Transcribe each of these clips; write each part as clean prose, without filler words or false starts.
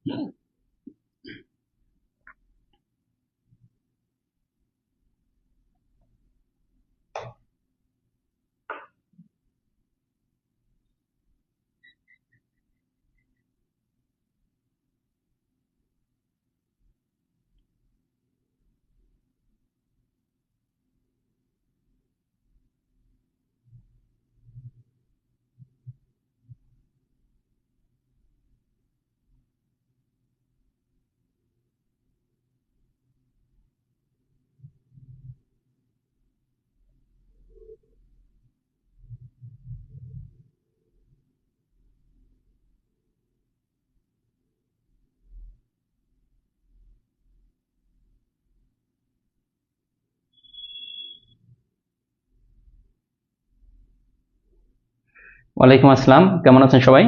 ওয়ালাইকুম আসসালাম, কেমন আছেন সবাই?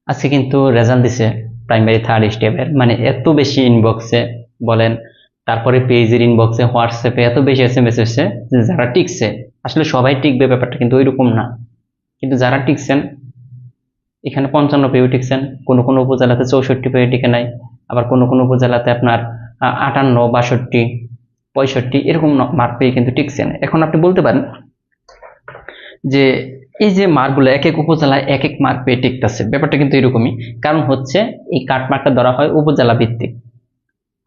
আজকে কিন্তু রেজাল্ট দিছে প্রাইমারি থার্ড স্টেপের, মানে এত বেশি ইনবক্সে বলেন, তারপরে পেজের ইনবক্সে হোয়াটসঅ্যাপে এত বেশি এসএমএস এসেছে যে যারা টিকছে, আসলে সবাই টিকবে ব্যাপারটা কিন্তু ওইরকম না। কিন্তু যারা টিকছেন, এখানে 55 পেয়েও টিকছেন, কোনো কোনো উপজেলাতে 64 পেয়ে টিকে নাই, আবার কোনো কোনো উপজেলাতে আপনার 58, 62, 65 এরকম মার্ক পেয়ে কিন্তু টিকছেন। এখন আপনি বলতে পারেন যে এই যে মার্কগুলো এক এক উপজেলায় এক এক মার্ক পেয়ে টিকতেছে, ব্যাপারটা কিন্তু এরকমই। কারণ হচ্ছে এই কাট মার্কটা ধরা হয় উপজেলা ভিত্তিক।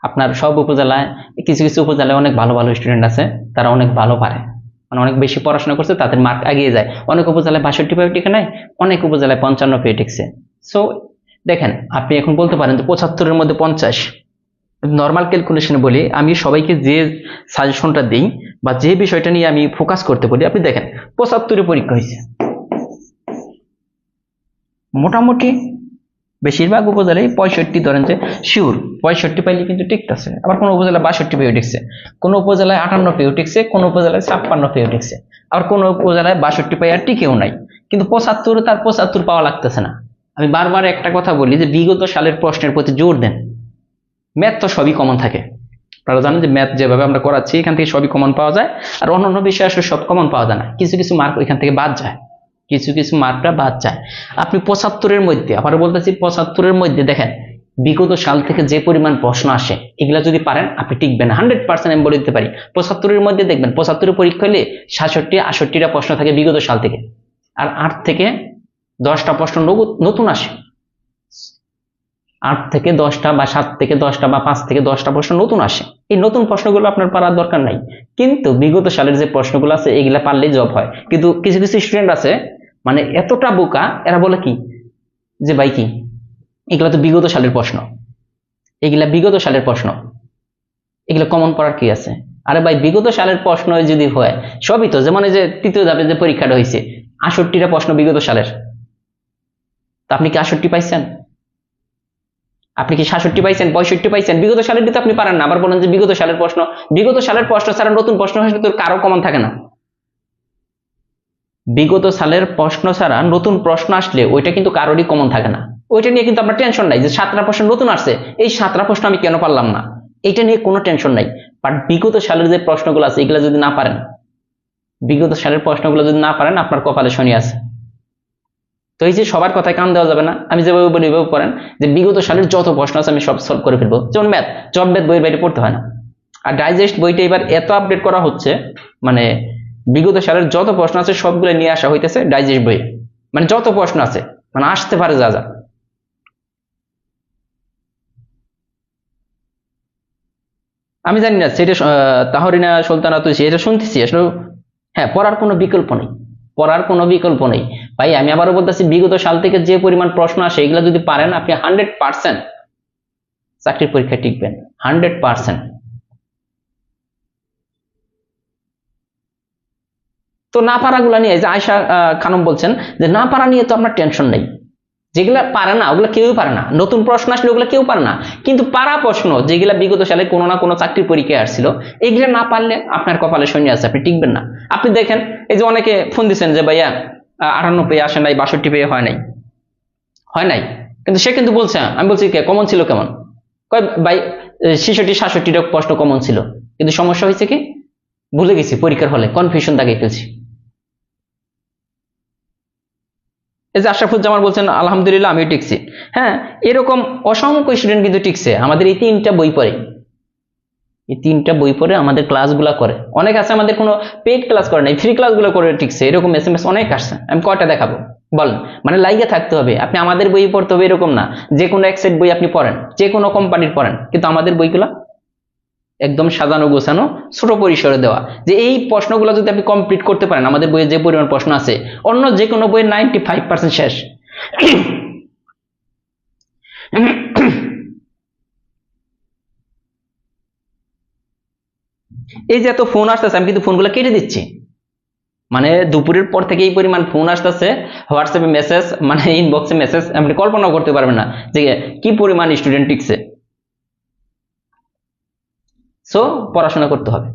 আপনার সব উপজেলায়, কিছু কিছু উপজেলায় অনেক ভালো ভালো স্টুডেন্ট আছে, তারা অনেক ভালো পারে, মানে অনেক বেশি পড়াশোনা করছে, তাদের মার্ক এগিয়ে যায়। অনেক উপজেলায় 62 পেয়ে টিকে নাই, অনেক উপজেলায় 55 পেয়ে টিকছে। সো দেখেন, আপনি এখন বলতে পারেন যে 75-এর মধ্যে 50, নর্মাল ক্যালকুলেশনে বলি, আমি সবাইকে যে সাজেশনটা দিই বা যে বিষয়টা নিয়ে আমি ফোকাস করতে বলি, আপনি দেখেন 75-এ পরীক্ষা হয়েছে, মোটামুটি বেশিরভাগ উপজেলায় 65 ধরেন যে শিওর 65 পাইলে কিন্তু টিকতেছে। আবার কোনো উপজেলায় 62 পেয়েও টিকছে, কোনো উপজেলায় 58 পেয়েও টিকছে, কোনো উপজেলায় 56 পেয়েও টিকছে, আবার কোনো উপজেলায় 62 পাই আর টিকেও নাই। কিন্তু 75 তার 75 পাওয়া লাগতেছে না। আমি বারবার একটা কথা বলি যে বিগত সালের প্রশ্নের প্রতি জোর দেন। ম্যাথ তো সবই কমন থাকে, আপনারা জানেন যে ম্যাথ যেভাবে আমরা করাচ্ছি এখান থেকে সবই কমন পাওয়া যায়, আর অন্যান্য বিষয়ে আসলে সব কমন পাওয়া যায় না, কিছু কিছু মার্ক ওইখান থেকে বাদ যায়, কিছু কিছু মার্কটা বাদ যায়। আপনি 75-এর মধ্যে, আবার বলতেছি 75-এর মধ্যে দেখেন বিগত সাল থেকে যে পরিমাণ প্রশ্ন আসে, এগুলা যদি পারেন আপনি টিকবেন 100%। আমি বলে দিতে পারি 75-এর মধ্যে দেখবেন 75-এর পরীক্ষা হলে 67-68টা প্রশ্ন থাকে বিগত সাল থেকে, আর 8 থেকে 10টা প্রশ্ন নতুন আসে। 8 থেকে 10টা বা 7 থেকে 10টা বা 5 থেকে 10টা প্রশ্ন নতুন আসে। এই নতুন প্রশ্নগুলো আপনার পারার দরকার নাই, কিন্তু বিগত সালের যে প্রশ্নগুলো আছে এগুলা পারলেই জব হয়। কিন্তু কিছু কিছু স্টুডেন্ট আছে মানে এতটা বোকা, এরা বলে কি যে ভাই কি এগুলা তো বিগত সালের প্রশ্ন, এগুলা বিগত সালের প্রশ্ন, এগুলো কমন পড়ার কি আছে? আরে ভাই বিগত সালের প্রশ্ন যদি হয়, সবই তো, যেমন এই যে তৃতীয় ধাপে যে পরীক্ষাটা হয়েছে 68টা প্রশ্ন বিগত সালের, তা আপনি কি 68 পাইছেন? আপনি কি 67 পাইছেন, 65 পাইছেন? বিগত সালের দিতে আপনি পারেন না, আবার বলেন যে বিগত সালের প্রশ্ন। বিগত সালের প্রশ্ন ছাড়া নতুন প্রশ্ন আসলে তোর কারো কমন থাকে না। বিগত সালের প্রশ্ন ছাড়া নতুন প্রশ্ন আসলে ওইটা কিন্তু কারোরই কমন থাকে না। ওইটা নিয়ে কিন্তু আপনার টেনশন নাই যে 7টা প্রশ্ন নতুন আসছে, এই 7টা প্রশ্ন আমি কেন পারলাম না, এটা নিয়ে কোনো টেনশন নাই। বাট বিগত সালের যে প্রশ্নগুলো আছে এগুলো যদি না পারেন, বিগত সালের প্রশ্নগুলো যদি না পারেন, আপনার কপালে শনি আছে। তো এই যে সবার কথায় কান দেওয়া যাবে না, আমি যেভাবে বলি ওইভাবে করেন, যে বিগত সালের যত প্রশ্ন আছে আমি সব সলভ করে ফেলবো। যেমন ম্যাথ, জব ম্যাথ বইয়ের বাইরে পড়তে হয় না। আর ডাইজেস্ট বইটা এবার এত আপডেট করা হচ্ছে, মানে বিগত সালের যত প্রশ্ন আছে সবগুলো নিয়ে আসা হইতেছে ডাইজেস্ট বই, মানে যত প্রশ্ন আছে, মানে আসতে পারে যা যা। আমি জানি না সেটা তাহরিনা সুলতানা তো এটা শুনতেছি আসলে। হ্যাঁ, পড়ার কোনো বিকল্প নেই, পড়ার কোনো বিকল্প নেই ভাই। আমি আবারও বলতেছি বিগত সাল থেকে যে পরিমাণ প্রশ্ন আসে এগুলো যদি পারেন আপনি 100% চাকরির পরীক্ষায় টিকবেন, 100%। তো না পারা গুলা নিয়ে যে আয়শা খানম বলছেন যে না পারা নিয়ে তো আপনার টেনশন নেই, যেগুলা পারে না ওগুলো কেউই পারে না, নতুন প্রশ্ন আসলে ওগুলো কেউ পারে না, কিন্তু পারা প্রশ্ন যেগুলা বিগত সালে কোনো না কোনো চাকরির পরীক্ষায় আসছিল, এগুলা না পারলে আপনার কপালে শূন্য আছে, আপনি টিকবেন না। আপনি দেখেন এই যে অনেকে ফোন দিচ্ছেন যে ভাইয়া 98 পেয়ে আসে নাই, 62 পেয়ে হয় নাই, হয় নাই, কিন্তু সে কিন্তু বলছে, আমি বলছি কে কমন ছিল কেমন, কয় ভাই 66-67 প্রশ্ন কমন ছিল, কিন্তু সমস্যা হয়েছে কি ভুলে গেছি পরীক্ষার হলে, কনফিউশন দাগিয়ে ফেলছি। এই যে আশরাফুজ্জামান বলছেন আলহামদুলিল্লাহ আমিও টিকছি। হ্যাঁ, এরকম অসংখ্য স্টুডেন্ট কিন্তু টিকছে আমাদের এই 3টা বই পড়ে, এই 3টা বই পড়ে আমাদের ক্লাসগুলা করে। অনেক আছে আমাদের কোনো পেইড ক্লাস করে নাই, ফ্রি ক্লাসগুলো করে টিকছে, এরকম এসএমএস অনেক আসছে। আমি কয়টা দেখাবো বলেন? মানে লাইগে থাকতে হবে, আপনি আমাদের বই পড়তে হবে এরকম না, যে কোনো এক সেট বই আপনি পড়েন, যে কোনো কোম্পানির পড়েন, কিন্তু আমাদের বইগুলা একদম সাজানো গোছানো, ছোট পরিসরে দেওয়া, যে এই প্রশ্নগুলো যদি আপনি কমপ্লিট করতে পারেন, আমাদের বইয়ে যে পরিমাণ প্রশ্ন আছে অন্য যে কোনো বইয়ের 95% শেষ। এই যে এত ফোন আসতেছে, আমি কিন্তু ফোনগুলো কেটে দিচ্ছি, মানে দুপুরের পর থেকে এই পরিমাণ ফোন আসতেছে, হোয়াটসঅ্যাপে মেসেজ, মানে ইনবক্সে মেসেজ, আপনি কল্পনাও করতে পারবেন না যে কি পরিমাণ স্টুডেন্ট টিকছে। সো পড়াশোনা করতে হবে।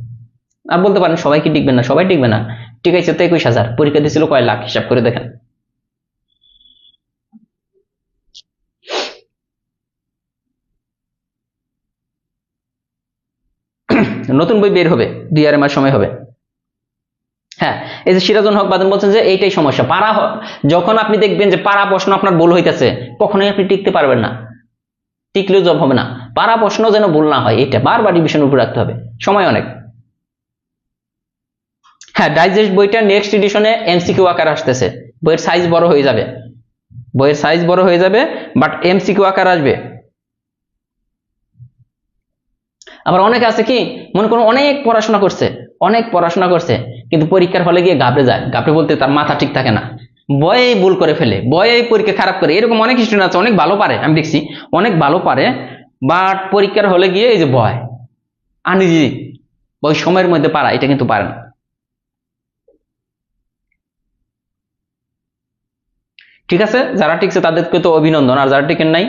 আর বলতে পারেন সবাই কি টিকবেন না, সবাই টিকবে না। টিকাইছে তো 21,000, পরীক্ষা দিয়েছিল কয় লাখ, হিসাব করে দেখেন। নতুন বই বের হবে 2 মাস সময় হবে। হ্যাঁ, এই যে সিরাজুল হক বাদন বলছেন যে এইটাই সমস্যা, পারা যখন আপনি দেখবেন যে পারা প্রশ্ন আপনার ভুল হইতেছে, কখনোই আপনি টিকতে পারবেন না, টিকলেও জব হবে না। পারা প্রশ্ন যেন ভুল না হয়, এটা বারবার রিভিশন উপর রাখতে হবে, সময় অনেক। হ্যাঁ, ডাইজেস্ট বইটা নেক্সট এডিশনে এমসিকিউ আকার আসতেছে, বইয়ের সাইজ বড় হয়ে যাবে, বইয়ের সাইজ বড় হয়ে যাবে, বাট এমসিকিউ আকার আসবে। আবার অনেকে আছে কি মনে করুন অনেক পড়াশোনা করছে, অনেক পড়াশোনা করছে, কিন্তু পরীক্ষার হলে গিয়ে ঘাবড়ে যায়, ঘাবড়ে বলতে তার মাথা ঠিক থাকে না, বয়ে ভুল করে ফেলে, বয়ে পরীক্ষা খারাপ করে, এরকম অনেক স্টুডেন্ট আছে, অনেক ভালো পারে, আমি দেখছি অনেক ভালো পারে, বাট পরীক্ষার হলে গিয়ে এই যে ভয় আনিজি, ওই সময়ের মধ্যে পারা, এটা কিন্তু পারে না। ঠিক আছে, যারা টিকছে তাদেরকে তো অভিনন্দন, আর যারা টিকেন নাই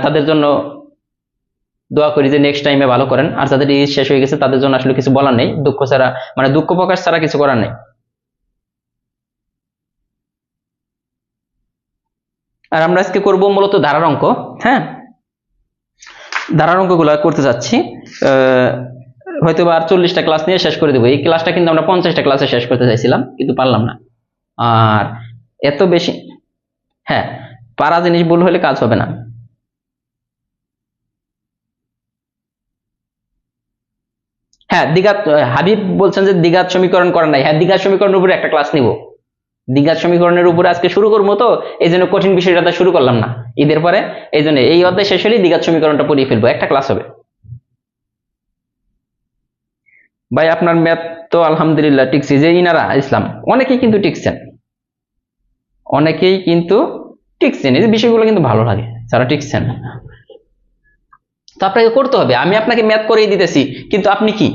তাদের জন্য দোয়া করি যে নেক্সট টাইমে ভালো করেন। আর যাদের এই শেষ হয়ে গেছে তাদের জন্য আসলে কিছু বলার নেই, দুঃখ ছাড়া, মানে দুঃখ প্রকাশ ছাড়া কিছু করার নেই। আর আমরা আজকে করবো মূলত ধারার অঙ্ক। হ্যাঁ, ধারার অঙ্ক গুলা করতে যাচ্ছি, হয়তো আর 40টা ক্লাস নিয়ে শেষ করে দেবো। এই ক্লাসটা কিন্তু আমরা 50টা ক্লাসে শেষ করতে চাইছিলাম, কিন্তু পারলাম না। আর এত বেশি, হ্যাঁ, পারা জিনিস ভুল হলে কাজ হবে না। হ্যাঁ, দ্বিঘাত, হাবিব বলছেন যে দ্বিঘাত সমীকরণ করা নাই। হ্যাঁ, দ্বিঘাত সমীকরণের উপরে একটা ক্লাস নিব, দ্বিঘাত সমীকরণের উপরে আজকে শুরু করবো, তো এই জন্য কঠিন বিষয়টা শুরু করলাম না ঈদের পরে, এই জন্য এই অধ্যায় শেষ হলেই দ্বিঘাত সমীকরণটা পড়িয়ে ফেলবো, একটা ক্লাস হবে। ভাই আপনার ম্যাথ তো আলহামদুলিল্লাহ টিকছি, যে ইনারা ইসলাম অনেকেই কিন্তু টিকছেন, অনেকেই কিন্তু টিকছেন, এই যে বিষয়গুলো কিন্তু ভালো লাগে যারা টিকছেন। তো আপনাকে করতে হবে, আমি আপনাকে ম্যাথ করেই দিতেছি, কিন্তু আপনি কি,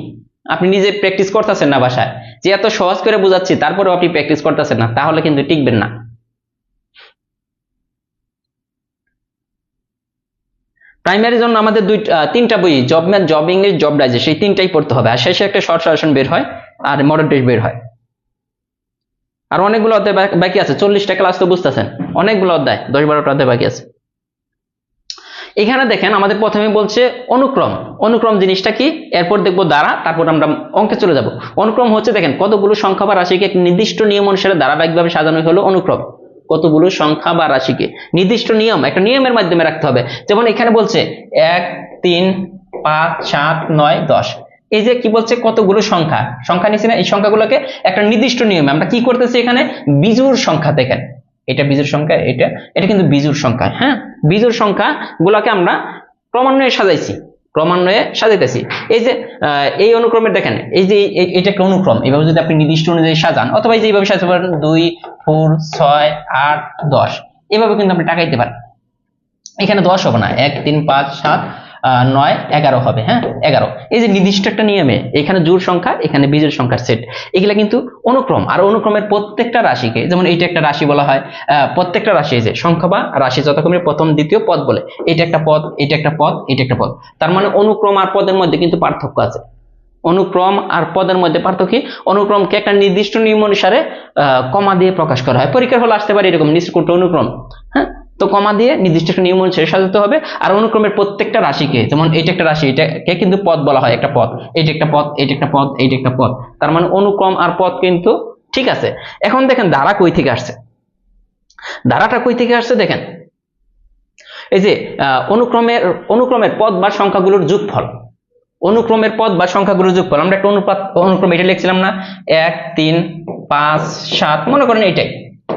আপনি নিজে প্র্যাকটিস করতেছেন না বাসায়, যে এত সহজ করে বোঝাচ্ছি তারপরেও আপনি প্র্যাকটিস করতেছেন না, তাহলে কিন্তু টিকবেন না। প্রাইমারির জন্য আমাদের 3টা বই, job math, job English, job digest, সেই 3টাই পড়তে হবে, আর শেষে একটা শর্ট সাজেশন বের হয়, আর মডেল টেস্ট বের হয়। আর অনেকগুলো অধ্যায় বাকি আছে, 40টা ক্লাস তো বুঝতেছেন, অনেকগুলো অধ্যায়, 10-12টা অধ্যায় বাকি আছে। এখানে দেখেন আমাদের প্রথমে বলছে অনুক্রম, অনুক্রম জিনিসটা কি, এরপর দেখবো দ্বারা, তারপর আমরা অঙ্কে চলে যাব। অনুক্রম হচ্ছে দেখেন কতগুলো সংখ্যা বা রাশিকে এক নির্দিষ্ট নিয়ম অনুসারে ধারাবাহিকভাবে সাজানো হলো অনুক্রম। কতগুলো সংখ্যা বা রাশিকে নির্দিষ্ট নিয়ম, একটা নিয়মের মাধ্যমে রাখতে হবে। যেমন এখানে বলছে 1, 3, 5, 7, 9, 10, এই যে কি বলছে কতগুলো সংখ্যা, সংখ্যা নিচ্ছে না, এই সংখ্যাগুলোকে একটা নির্দিষ্ট নিয়মে আমরা কি করতেছি, এখানে বিজোড় সংখ্যা, দেখেন এটা বিজোড় সংখ্যা, এটা এটা কিন্তু বিজোড় সংখ্যা। হ্যাঁ, বিজোড় সংখ্যা গুলাকে আমরা ক্রমান্বয়ে সাজাইছি, ক্রমান্বয়ে সাজাইতেছি। এই যে এই অনুক্রমে দেখেন, এই যে এটা একটা অনুক্রম, এইভাবে যদি আপনি নির্দিষ্ট অনুযায়ী সাজান, অথবা এই যে এইভাবে সাজাতে পারেন 2, 4, 6, 8, 10, এভাবে কিন্তু আপনি টাকাইতে পারেন। এখানে 10 হবে না, 1, 3, 5, 7, 9 11 হবে। হ্যাঁ 11, এই যে নির্দিষ্ট একটা নিয়মে এখানে জোড় সংখ্যা এখানে বিজোড় সংখ্যার সেট, এগুলা কিন্তু অনুক্রম, আর অনুক্রমের প্রত্যেকটা রাশিকে, যেমন এইটা একটা রাশি বলা হয়, প্রত্যেকটা রাশি যে সংখ্যা বা রাশি যথাক্রমে প্রথম দ্বিতীয় পদ বলে, এটা একটা পদ, এটা একটা পদ, এটা একটা পদ। তার মানে অনুক্রম আর পদের মধ্যে কিন্তু পার্থক্য আছে। অনুক্রম আর পদের মধ্যে পার্থক্য কি? অনুক্রমকে একটা নির্দিষ্ট নিয়ম অনুসারে কমা দিয়ে প্রকাশ করা হয়। পরীক্ষার হলে আসতে পারে এরকম নিষ্কৃত অনুক্রম, হ্যাঁ, তো কমা দিয়ে নির্দিষ্ট একটা নিয়ম অনুসারে সাজাতে হবে। আর অনুক্রমের প্রত্যেকটা রাশিকে, যেমন এটা একটা রাশি, এটাকে কিন্তু পদ বলা হয়, একটা পদ, এটা একটা পদ, এটা একটা পদ, এটা একটা পদ। তার মানে অনুক্রম আর পদ কিন্তু ঠিক আছে। এখন দেখেন ধারা কই থেকে আসছে, ধারাটা কই থেকে আসছে দেখেন, এই যে অনুক্রমের পদ বা সংখ্যাগুলোর যোগফল, অনুক্রমের পদ বা সংখ্যাগুলোর যোগফল। আমরা একটা অনুক্রম এটা লিখছিলাম না, 1 3 5 7, মনে করেন এটাই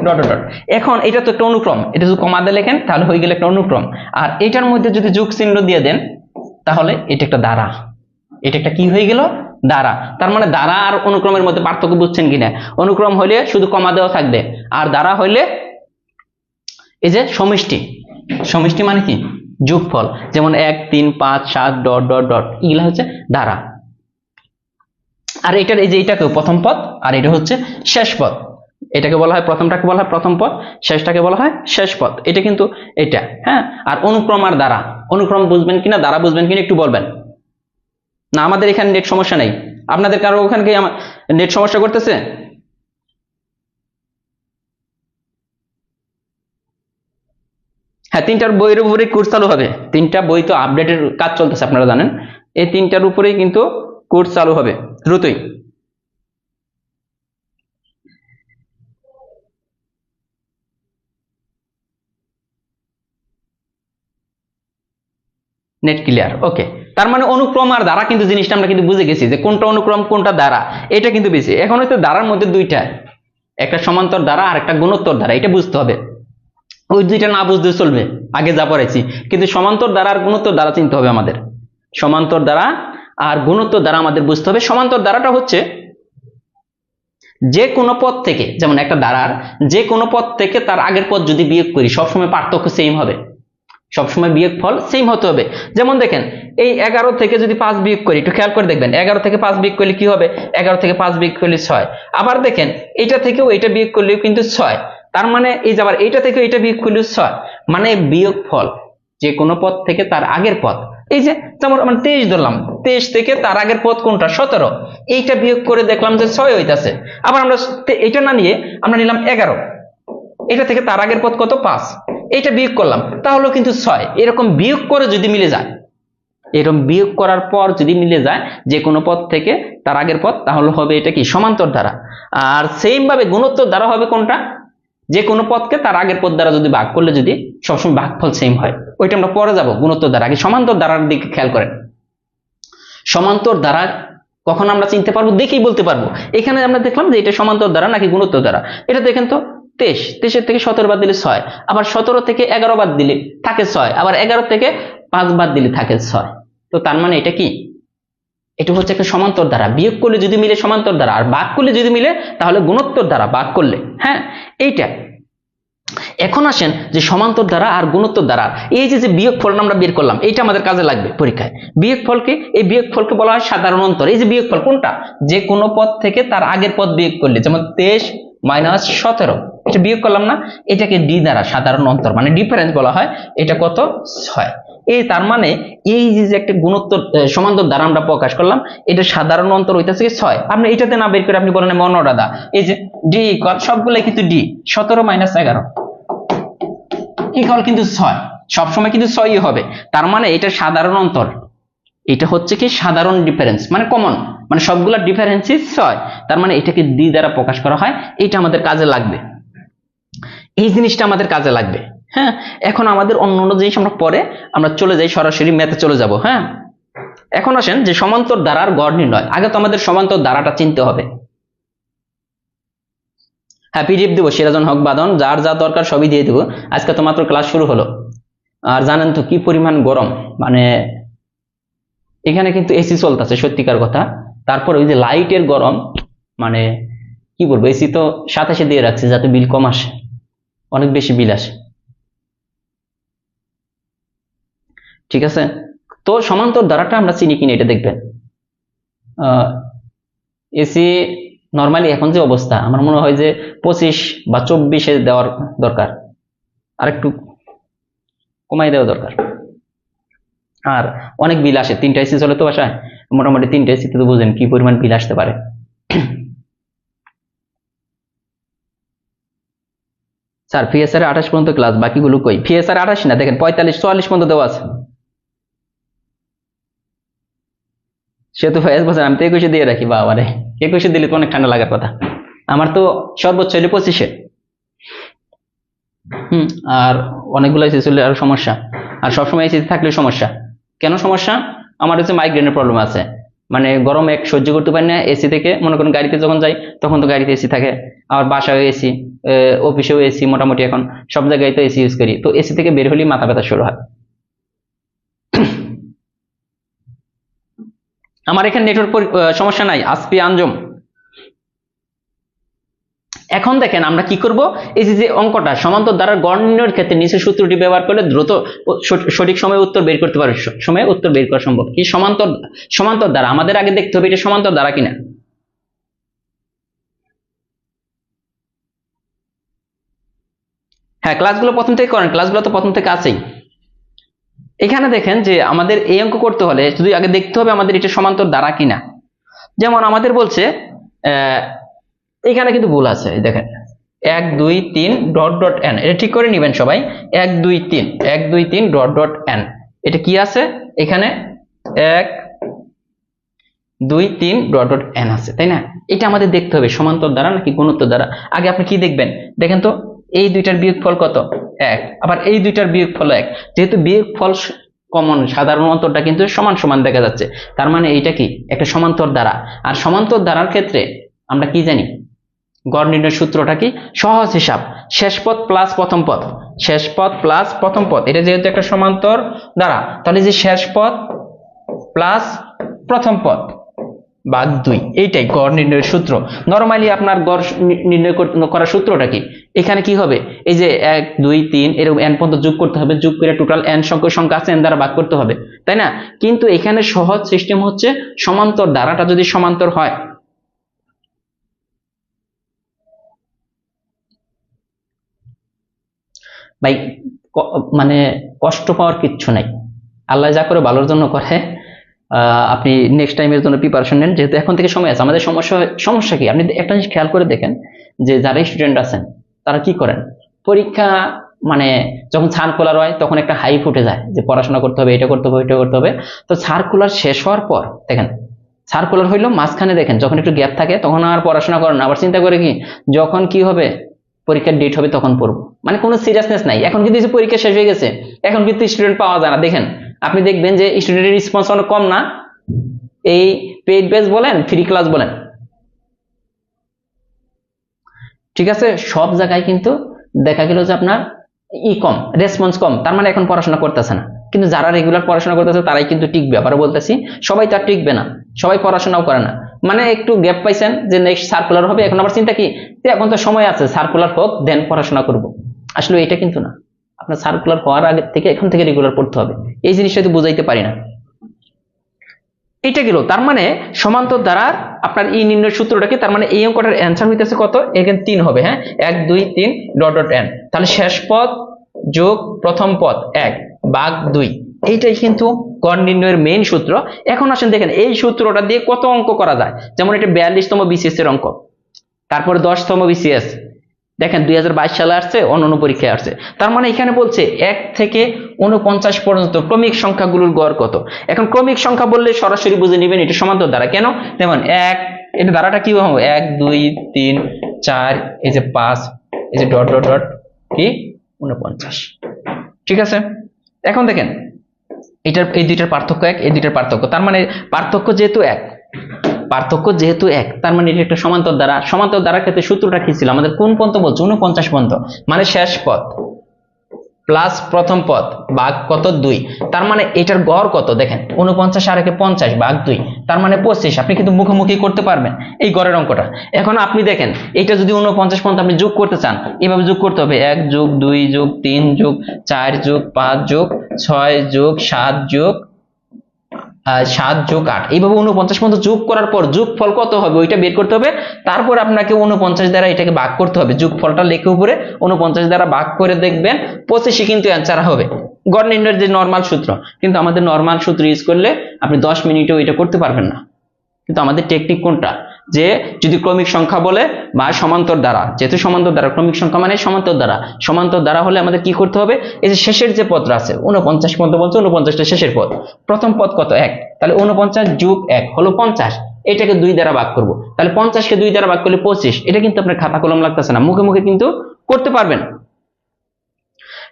ডট ডট ডট। এখন এটা তো একটা অনুক্রম, এটা যদি কমা দিয়ে লেখেন তাহলে হয়ে গেল একটা অনুক্রম, আর এটার মধ্যে যদি যোগ চিহ্ন দিয়ে দেন তাহলে এটা একটা ধারা, এটা একটা কি হয়ে গেল? ধারা। তার মানে ধারা আর অনুক্রমের মধ্যে পার্থক্য বুঝছেন কিনা? অনুক্রম হইলে শুধু কমা দেওয়া থাকবে, আর ধারা হইলে এই যে সমষ্টি, সমষ্টি মানে কি? যোগফল। যেমন 1 3 5 7 ডট ডট ডট, এগুলা হচ্ছে ধারা। আর এটার এই যে এটাকে প্রথম পদ, আর এটা হচ্ছে শেষ পদ। এটাকে বলা হয়, প্রথমটাকে বলা হয় প্রথম পদ, শেষটাকে বলা হয় শেষ পদ। এটা কিন্তু এটা, হ্যাঁ। আর অনুক্রম আর ধারা, অনুক্রম বুঝবেন কিনা ধারা বুঝবেন কিনা একটু বলবেন। না আমাদের এখানে নেট সমস্যা নেই, আপনাদের কারো ওখানে কি নেট সমস্যা করতেছে? হ্যাঁ, 3টার বইয়ের উপরে কোর্স চালু হবে, 3টা বই তো আপডেটের কাজ চলতেছে আপনারা জানেন, এই 3টার উপরেই কিন্তু কোর্স চালু হবে দ্রুতই। নেট ক্লিয়ার, ওকে। তার মানে অনুক্রম আর ধারা কিন্তু জিনিসটা আমরা কিন্তু বুঝে গেছি যে কোনটা অনুক্রম কোনটা ধারা, এটা কিন্তু বেশি। এখন হয়তো ধারার মধ্যে দুইটা, একটা সমান্তর ধারা আর একটা গুণোত্তর ধারা, এটা বুঝতে হবে। ওই দুইটা না বুঝতে চলবে, আগে যা পড়াইছি, কিন্তু সমান্তর ধারা আর গুণোত্তর ধারা চিনতে হবে আমাদের। সমান্তর ধারা আর গুণোত্তর ধারা আমাদের বুঝতে হবে। সমান্তর ধারাটা হচ্ছে যে কোনো পদ থেকে, যেমন একটা ধারার যে কোনো পদ থেকে তার আগের পদ যদি বিয়োগ করি সবসময় পার্থক্য সেম হবে, সবসময় বিয়োগফল সেম হতে হবে। যেমন দেখেন এই 11 থেকে যদি 5 বিয়োগ করি, একটু খেয়াল করে দেখবেন, 11 থেকে 5 বিয়োগ করলে কি হবে? 11 থেকে 5 বিয়োগ করলে 6। আবার দেখেন এটা থেকেও এটা বিয়োগ করলেও কিন্তু 6। তার মানে এই যে আবার এইটা থেকে এটা বিয়োগ করলেও 6, মানে বিয়োগফল যে কোনো পদ থেকে তার আগের পদ। এই যে যেমন আমরা 23 ধরলাম, 23 থেকে তার আগের পদ কোনটা? 17। এইটা বিয়োগ করে দেখলাম যে 6 হইতাছে। আবার আমরা এটা না নিয়ে আমরা নিলাম 11, এটা থেকে তার আগের পদ কত? 5, এটা বিয়োগ করলাম তাহলে কিন্তু 6। এরকম বিয়োগ করে যদি মিলে যায়, এরকম বিয়োগ করার পর যদি মিলে যায় যে কোনো পদ থেকে তার আগের পদ, তাহলে হবে এটা কি? সমান্তর ধারা। আর সেম ভাবে গুণোত্তর ধারা হবে কোনটা? যে কোনো পদকে তার আগের পদ দ্বারা যদি ভাগ করলে যদি সবসময় ভাগফল সেম হয়, ওইটা আমরা পরে যাব গুণোত্তর ধারা। আগে সমান্তর ধারার দিকে খেয়াল করেন। সমান্তর ধারা কখন আমরা চিনতে পারবো? দেখেই বলতে পারবো। এখানে আমরা দেখলাম যে এটা সমান্তর ধারা নাকি গুণোত্তর ধারা। এটা দেখেন তো, 23 থেকে 17 বাদ দিলে 6, আবার 17 থেকে 11 বাদ দিলে থাকে 6, আবার 11 থেকে 5 বাদ দিলে থাকে 6। তো তার মানে এটা কি? এটা হচ্ছে একটা সমান্তর ধারা। বিয়োগ করলে যদি মিলে সমান্তর ধারা, আর ভাগ করলে যদি মিলে তাহলে গুণোত্তর ধারা, ভাগ করলে। হ্যাঁ, এইটা। এখন আসেন যে সমান্তর ধারা আর গুণোত্তর ধারা, এই যে বিয়োগফল আমরা বের করলাম, এইটা আমাদের কাজে লাগবে পরীক্ষায়। বিয়োগফলকে, এই বিয়োগফলকে বলা হয় সাধারণ অন্তর। এই যে বিয়োগফল কোনটা? যে কোনো পদ থেকে তার আগের পদ বিয়োগ করলে, যেমন 23 মাইনাস 17, এটা বিয়োগ করলাম না, এটাকে ডি দ্বারা সাধারণ অন্তর মানে ডিফারেন্স বলা হয়। এটা কত? 6। এই তার মানে এই যে একটা গুণোত্তর সমান্তর দ্বারা আমরা প্রকাশ করলাম, এটা সাধারণ অন্তর হইতেছে 6। আপনি এটাতে না বের করে আপনি বলেন আমি অন্যটা দা, এই যে ডি ইকুয়াল সবগুলাই কিন্তু ডি, 17 মাইনাস 11 ইকুয়াল কিন্তু 6, সবসময় কিন্তু 6ই হবে। তার মানে এটা সাধারণ অন্তর, এটা হচ্ছে কি সাধারণ ডিফারেন্স মানে কমন, মানে সবগুলা ডিফারেন্সই 6। তার মানে এটাকে ডি দ্বারা প্রকাশ করা হয়। এটা আমাদের কাজে লাগবে, এই জিনিসটা আমাদের কাজে লাগবে। হ্যাঁ, এখন আমাদের অন্য অন্য জিনিস আমরা পরে আমরা চলে যাই, সরাসরি ম্যাথে চলে যাব। হ্যাঁ, এখন আসেন যে সমান্তর ধারার গড় নির্ণয়। আগে তো আমাদের সমান্তর ধারাটা চিনতে হবে। হ্যাঁ, পিডিএফ দেবো, সিরাজন হক বাদন, যার যা দরকার সবই দিয়ে দেবো। আজকে তো মাত্র ক্লাস শুরু হলো, আর জানেন তো কি পরিমাণ গরম, মানে এখানে কিন্তু এসি চলতেছে সত্যিকার কথা, তারপর ওই যে লাইটের গরম, মানে কি বলবো, এসি তো 27 দিয়ে রাখছে যাতে বিল কম আসে, অনেক বেশি বিল আসে। ঠিক আছে, তো সমান্তর ধারাটা আমরা চিনি কিনা এটা দেখবেন। এসি নর্মালি এখন যে অবস্থা আমার মনে হয় যে 25 বা 24-এ দেওয়ার দরকার, আর একটু কমাই দেওয়া দরকার। আর অনেক বিল আসে, 3টা এসি চলে তো বাসায়, মোটামুটি 3টা এসিতে তো বুঝেন কি পরিমাণ বিল আসতে পারে। স্যার পিএসআর 28 পর্যন্ত ক্লাস, বাকিগুলো কই? পিএসআর 28 না, দেখেন 45-44 পর্যন্ত দেওয়া আছে। সে তো ফয়েজ বলছেন আমি তো 21-এ দিয়ে রাখি। বাবা রে, 21-এ দিলে তো অনেক ঠান্ডা লাগার কথা। আমার তো সর্বোচ্চ হলে 25-এ। আর অনেকগুলো এসি চলে আরো সমস্যা, আর সবসময় এসি থাকলে সমস্যা। কেন সমস্যা? আমার হচ্ছে মাইগ্রেনের প্রবলেম আছে, মানে গরম এক সহ্য করতে পারি না এসি থেকে। মনে করেন গাড়িতে যখন যাই তখন তো গাড়িতে এসি থাকে, আবার বাসায় এসি, অফিসেও এসি, মোটামুটি এখন সব জায়গায় তো এসি ইউজ করি। তো এসি থেকে বের হলেই মাথা ব্যথা শুরু হয়। আমার এখানে নেটওয়ার্ক সমস্যা নাই। আসপি আঞ্জুম, এখন দেখেন আমরা কি করব, এই যে অঙ্কটা সমান্তর দ্বারা গড় নির্ণয়ের ক্ষেত্রে নিচের সূত্রটি ব্যবহার করলে দ্রুত সঠিক সময়ে উত্তর বের করতে পারবে। সময়ে উত্তর বের করা সম্ভব। কি সমান্তর দ্বারা আমাদের আগে দেখতে হবে এটা সমান্তর দ্বারা কিনা। হ্যাঁ, ক্লাসগুলো প্রথম থেকে করেন, ক্লাসগুলো তো প্রথম থেকে আছেই। এখানে দেখেন যে আমাদের এই অঙ্ক করতে হলে শুধু আগে দেখতে হবে আমাদের এটা সমান্তর দ্বারা কিনা। যেমন আমাদের বলছে এখানে কিন্তু ভুল আছে, দেখেন 1 2 3 ডট ডট এন, এটা ঠিক করে নেবেন সবাই। 1 2 3 1 2 3 ডট ডট এন, এটা কি আছে এখানে? 1 2 3 ডট ডট এন আছে, তাই না? এটা আমাদের দেখতে হবে সমান্তর দ্বারা নাকি গুণোত্তর দ্বারা। আগে আপনি কি দেখবেন দেখেন তো, এই দুইটার বিয়োগফল কত? 1। আবার এই দুইটার বিয়োগফল 1। যেহেতু বিয়োগফল কমন, সাধারণ অন্তরটা কিন্তু সমান সমান দেখা যাচ্ছে, তার মানে এইটা কি একটা সমান্তর দ্বারা। আর সমান্তর দ্বারার ক্ষেত্রে আমরা কি জানি, গড় নির্ণয়ের সূত্রটা কি? সহজ হিসাব, শেষ পদ প্লাস প্রথম পদ, শেষ পদ প্লাস প্রথম পদ। এটা যেহেতু একটা সমান্তর দ্বারা, তাহলে যে শেষ পদ প্লাস প্রথম পদ ভাগ 2, এইটাই গড় নির্ণয়ের সূত্র। নরমালি আপনার গড় নির্ণয় করার সূত্রটা কি? এখানে কি হবে, এই যে 1 2 3 এরকম n পর্যন্ত যোগ করতে হবে, যোগ করে টোটাল n সংখ্যা আছে n দ্বারা ভাগ করতে হবে, তাই না? কিন্তু এখানে সহজ সিস্টেম হচ্ছে সমান্তর দ্বারাটা যদি সমান্তর হয়, ভাই মানে কষ্ট পাওয়ার কিচ্ছু নাই, আল্লাহ যা করে ভালোর জন্য করে। আপনি নেক্সট টাইমের জন্য প্রিপারেশন নেন, যেহেতু এখন থেকে সময় আছে। আমাদের সমস্যা কি, আপনি একটা জিনিস খেয়াল করে দেখেন যে যারা স্টুডেন্ট আছেন তারা কি করেন, পরীক্ষা মানে যখন সার্কুলার হয় তখন একটা হাইপ উঠে যায় যে পড়াশোনা করতে হবে, এটা করতে হবে, এটা করতে হবে। তো সার্কুলার শেষ হওয়ার পর দেখেন, সার্কুলার হইলো মাঝখানে দেখেন যখন একটু গ্যাপ থাকে তখন আর পড়াশোনা করেন না, আবার চিন্তা করে কি যখন কি হবে পরীক্ষার ডেট হবে তখন পড়বো, মানে কোনো সিরিয়াসনেস নাই। এখন কিন্তু পরীক্ষা শেষ হয়ে গেছে, এখন কিন্তু স্টুডেন্ট পাওয়া যায় না। দেখেন আপনি দেখবেন যে স্টুডেন্টের রেসপন্স অনেক কম না, এই পেইড বেস বলেন ফ্রি ক্লাস বলেন, ঠিক আছে, সব জায়গায় কিন্তু দেখা গেল যে আপনার কম, রেসপন্স কম, তার মানে এখন পড়াশোনা করতেছে না। কিন্তু যারা রেগুলার পড়াশোনা করতেছে তারাই কিন্তু টিকবে। আবার বলতেছি সবাই তো আর টিকবে না, সবাই পড়াশোনাও করে না, মানে একটু গ্যাপ পাইছেন যে নেক্সট সার্কুলার হবে, এখন আবার চিন্তা কি এখন তো সময় আছে, সার্কুলার হোক দেন পড়াশোনা করব। আসলে এটা কিন্তু না, আপনার সার্কুলার হওয়ার আগে থেকে এখন থেকে রেগুলার পড়তে হবে। এই জিনিসটা তো বুঝাইতে পারি না। এটা গেল, তার মানে সমান্তর দ্বারা আপনার নির্ণয়ের সূত্রটা কি, তার মানে এই অঙ্কটার অ্যান্সার হইতেছে কত? এখানে 3 হবে। হ্যাঁ, 1 2 3 ডট ডট n, তাহলে শেষ পদ যোগ প্রথম পদ 1 ভাগ 2, এইটাই কিন্তু গড় নির্ণয়ের মেইন সূত্র। এখন আসেন দেখেন এই সূত্রটা দিয়ে কত অঙ্ক করা যায়। যেমন এটা 42তম বিসিএস এর অঙ্ক, তারপরে 10তম বিসিএস, দেখেন 2022 সালে আসছে, অন্যান্য পরীক্ষায় আসছে। তার মানে এখানে বলছে 1 থেকে 49 পর্যন্ত ক্রমিক সংখ্যাগুলোর গড় কত। এখন ক্রমিক সংখ্যা বললে সরাসরি বুঝে নেবেন এটা সমান্তর দ্বারা। কেন? যেমন 1, এটা দ্বারাটা কি হবে 1 2 3 4, এই যে 5, এই যে ডট ডট ডট কি 49, ঠিক আছে। এখন দেখেন এটার এই দুইটার পার্থক্য 1, এই দুইটার পার্থক্য, তার মানে পার্থক্য যেহেতু 1, তার মানে এটা একটা সমান্তর দ্বারা। সমান্তর দ্বারার ক্ষেত্রে সূত্রটা কি ছিল আমাদের? কোন পর্যন্ত বলছে? 49 পর্যন্ত, মানে শেষ পদ প্লাস প্রথম পদ ভাগ কত 2, তার মানে এটার গড় কত? দেখেন 49 আর 50 ভাগ 2, তার মানে 25। আপনি কিন্তু মুখোমুখি করতে পারবেন এই গড়ের অঙ্কটা। এখন আপনি দেখেন এটা যদি 49 পর্যন্ত আপনি যোগ করতে চান, এভাবে যোগ করতে হবে 1 যোগ 2 যোগ 3 যোগ 4 যোগ 5 যোগ 6 যোগ 7 যোগ 7 যোগ 8 এইভাবে 49 পর্যন্ত যোগ করার পর যোগফল কত হবে ওইটা বের করতে হবে। তারপর আপনাকে 49 দ্বারা এটাকে ভাগ করতে হবে, যোগফলটা লেখে উপরে 49 দ্বারা ভাগ করে দেখবেন 25 কিন্তু অ্যান্সার হবে, গড় নির্ণয়ের যে নরমাল সূত্র। কিন্তু আমাদের নরমাল সূত্র ইউজ করলে আপনি 10 মিনিটেও এটা করতে পারবেন না। কিন্তু আমাদের টেকনিক কোনটা, যে যদি ক্রমিক সংখ্যা বলে বা সমান্তর দ্বারা, যেহেতু সমান্তর দ্বারা, ক্রমিক সংখ্যা মানে সমান্তর দ্বারা, সমান্তর দ্বারা হলে আমাদের কি করতে হবে, এই যে শেষের যে পদটা আছে 49 পর্যন্ত বলছে, 49টা শেষের পদ, প্রথম পদ কত 1, তাহলে 49 যোগ 1 হলো 50, এটাকে 2 দ্বারা ভাগ করব, তাহলে 50কে 2 দ্বারা ভাগ করলে 25। এটা কিন্তু আপনার খাতা কলম লাগতেছে না, মুখে মুখে কিন্তু করতে পারবেন।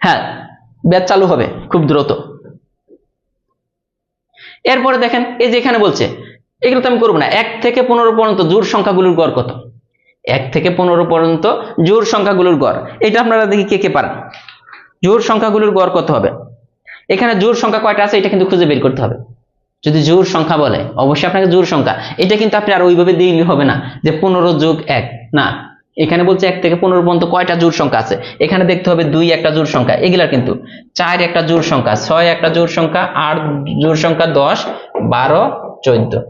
হ্যাঁ, ব্যাচ চালু হবে খুব দ্রুত। এরপরে দেখেন এই যে এখানে বলছে, এগুলো তো আমি করবো না, 1 থেকে 15 পর্যন্ত জোড় সংখ্যাগুলোর গড় কত, 1 থেকে 15 পর্যন্ত জোড় সংখ্যাগুলোর গড়, এটা আপনারা দেখি কে কে পারেন। জোড় সংখ্যাগুলোর গড় কত হবে, এখানে জোড় সংখ্যা কয়টা আছে এটা কিন্তু খুঁজে বের করতে হবে। যদি জোড় সংখ্যা বলে অবশ্যই আপনাকে জোড় সংখ্যা, এটা কিন্তু আপনি আর ওইভাবে দিলেই হবে না যে 15 যোগ 1, না, এখানে বলছে 1 থেকে 15 পর্যন্ত কয়টা জোড় সংখ্যা আছে, এখানে দেখতে হবে 2 একটা জোড় সংখ্যা, এগুলা কিন্তু 4 একটা জোড় সংখ্যা, 6 একটা জোড় সংখ্যা, 8 জোড় সংখ্যা, 10, 12, 14,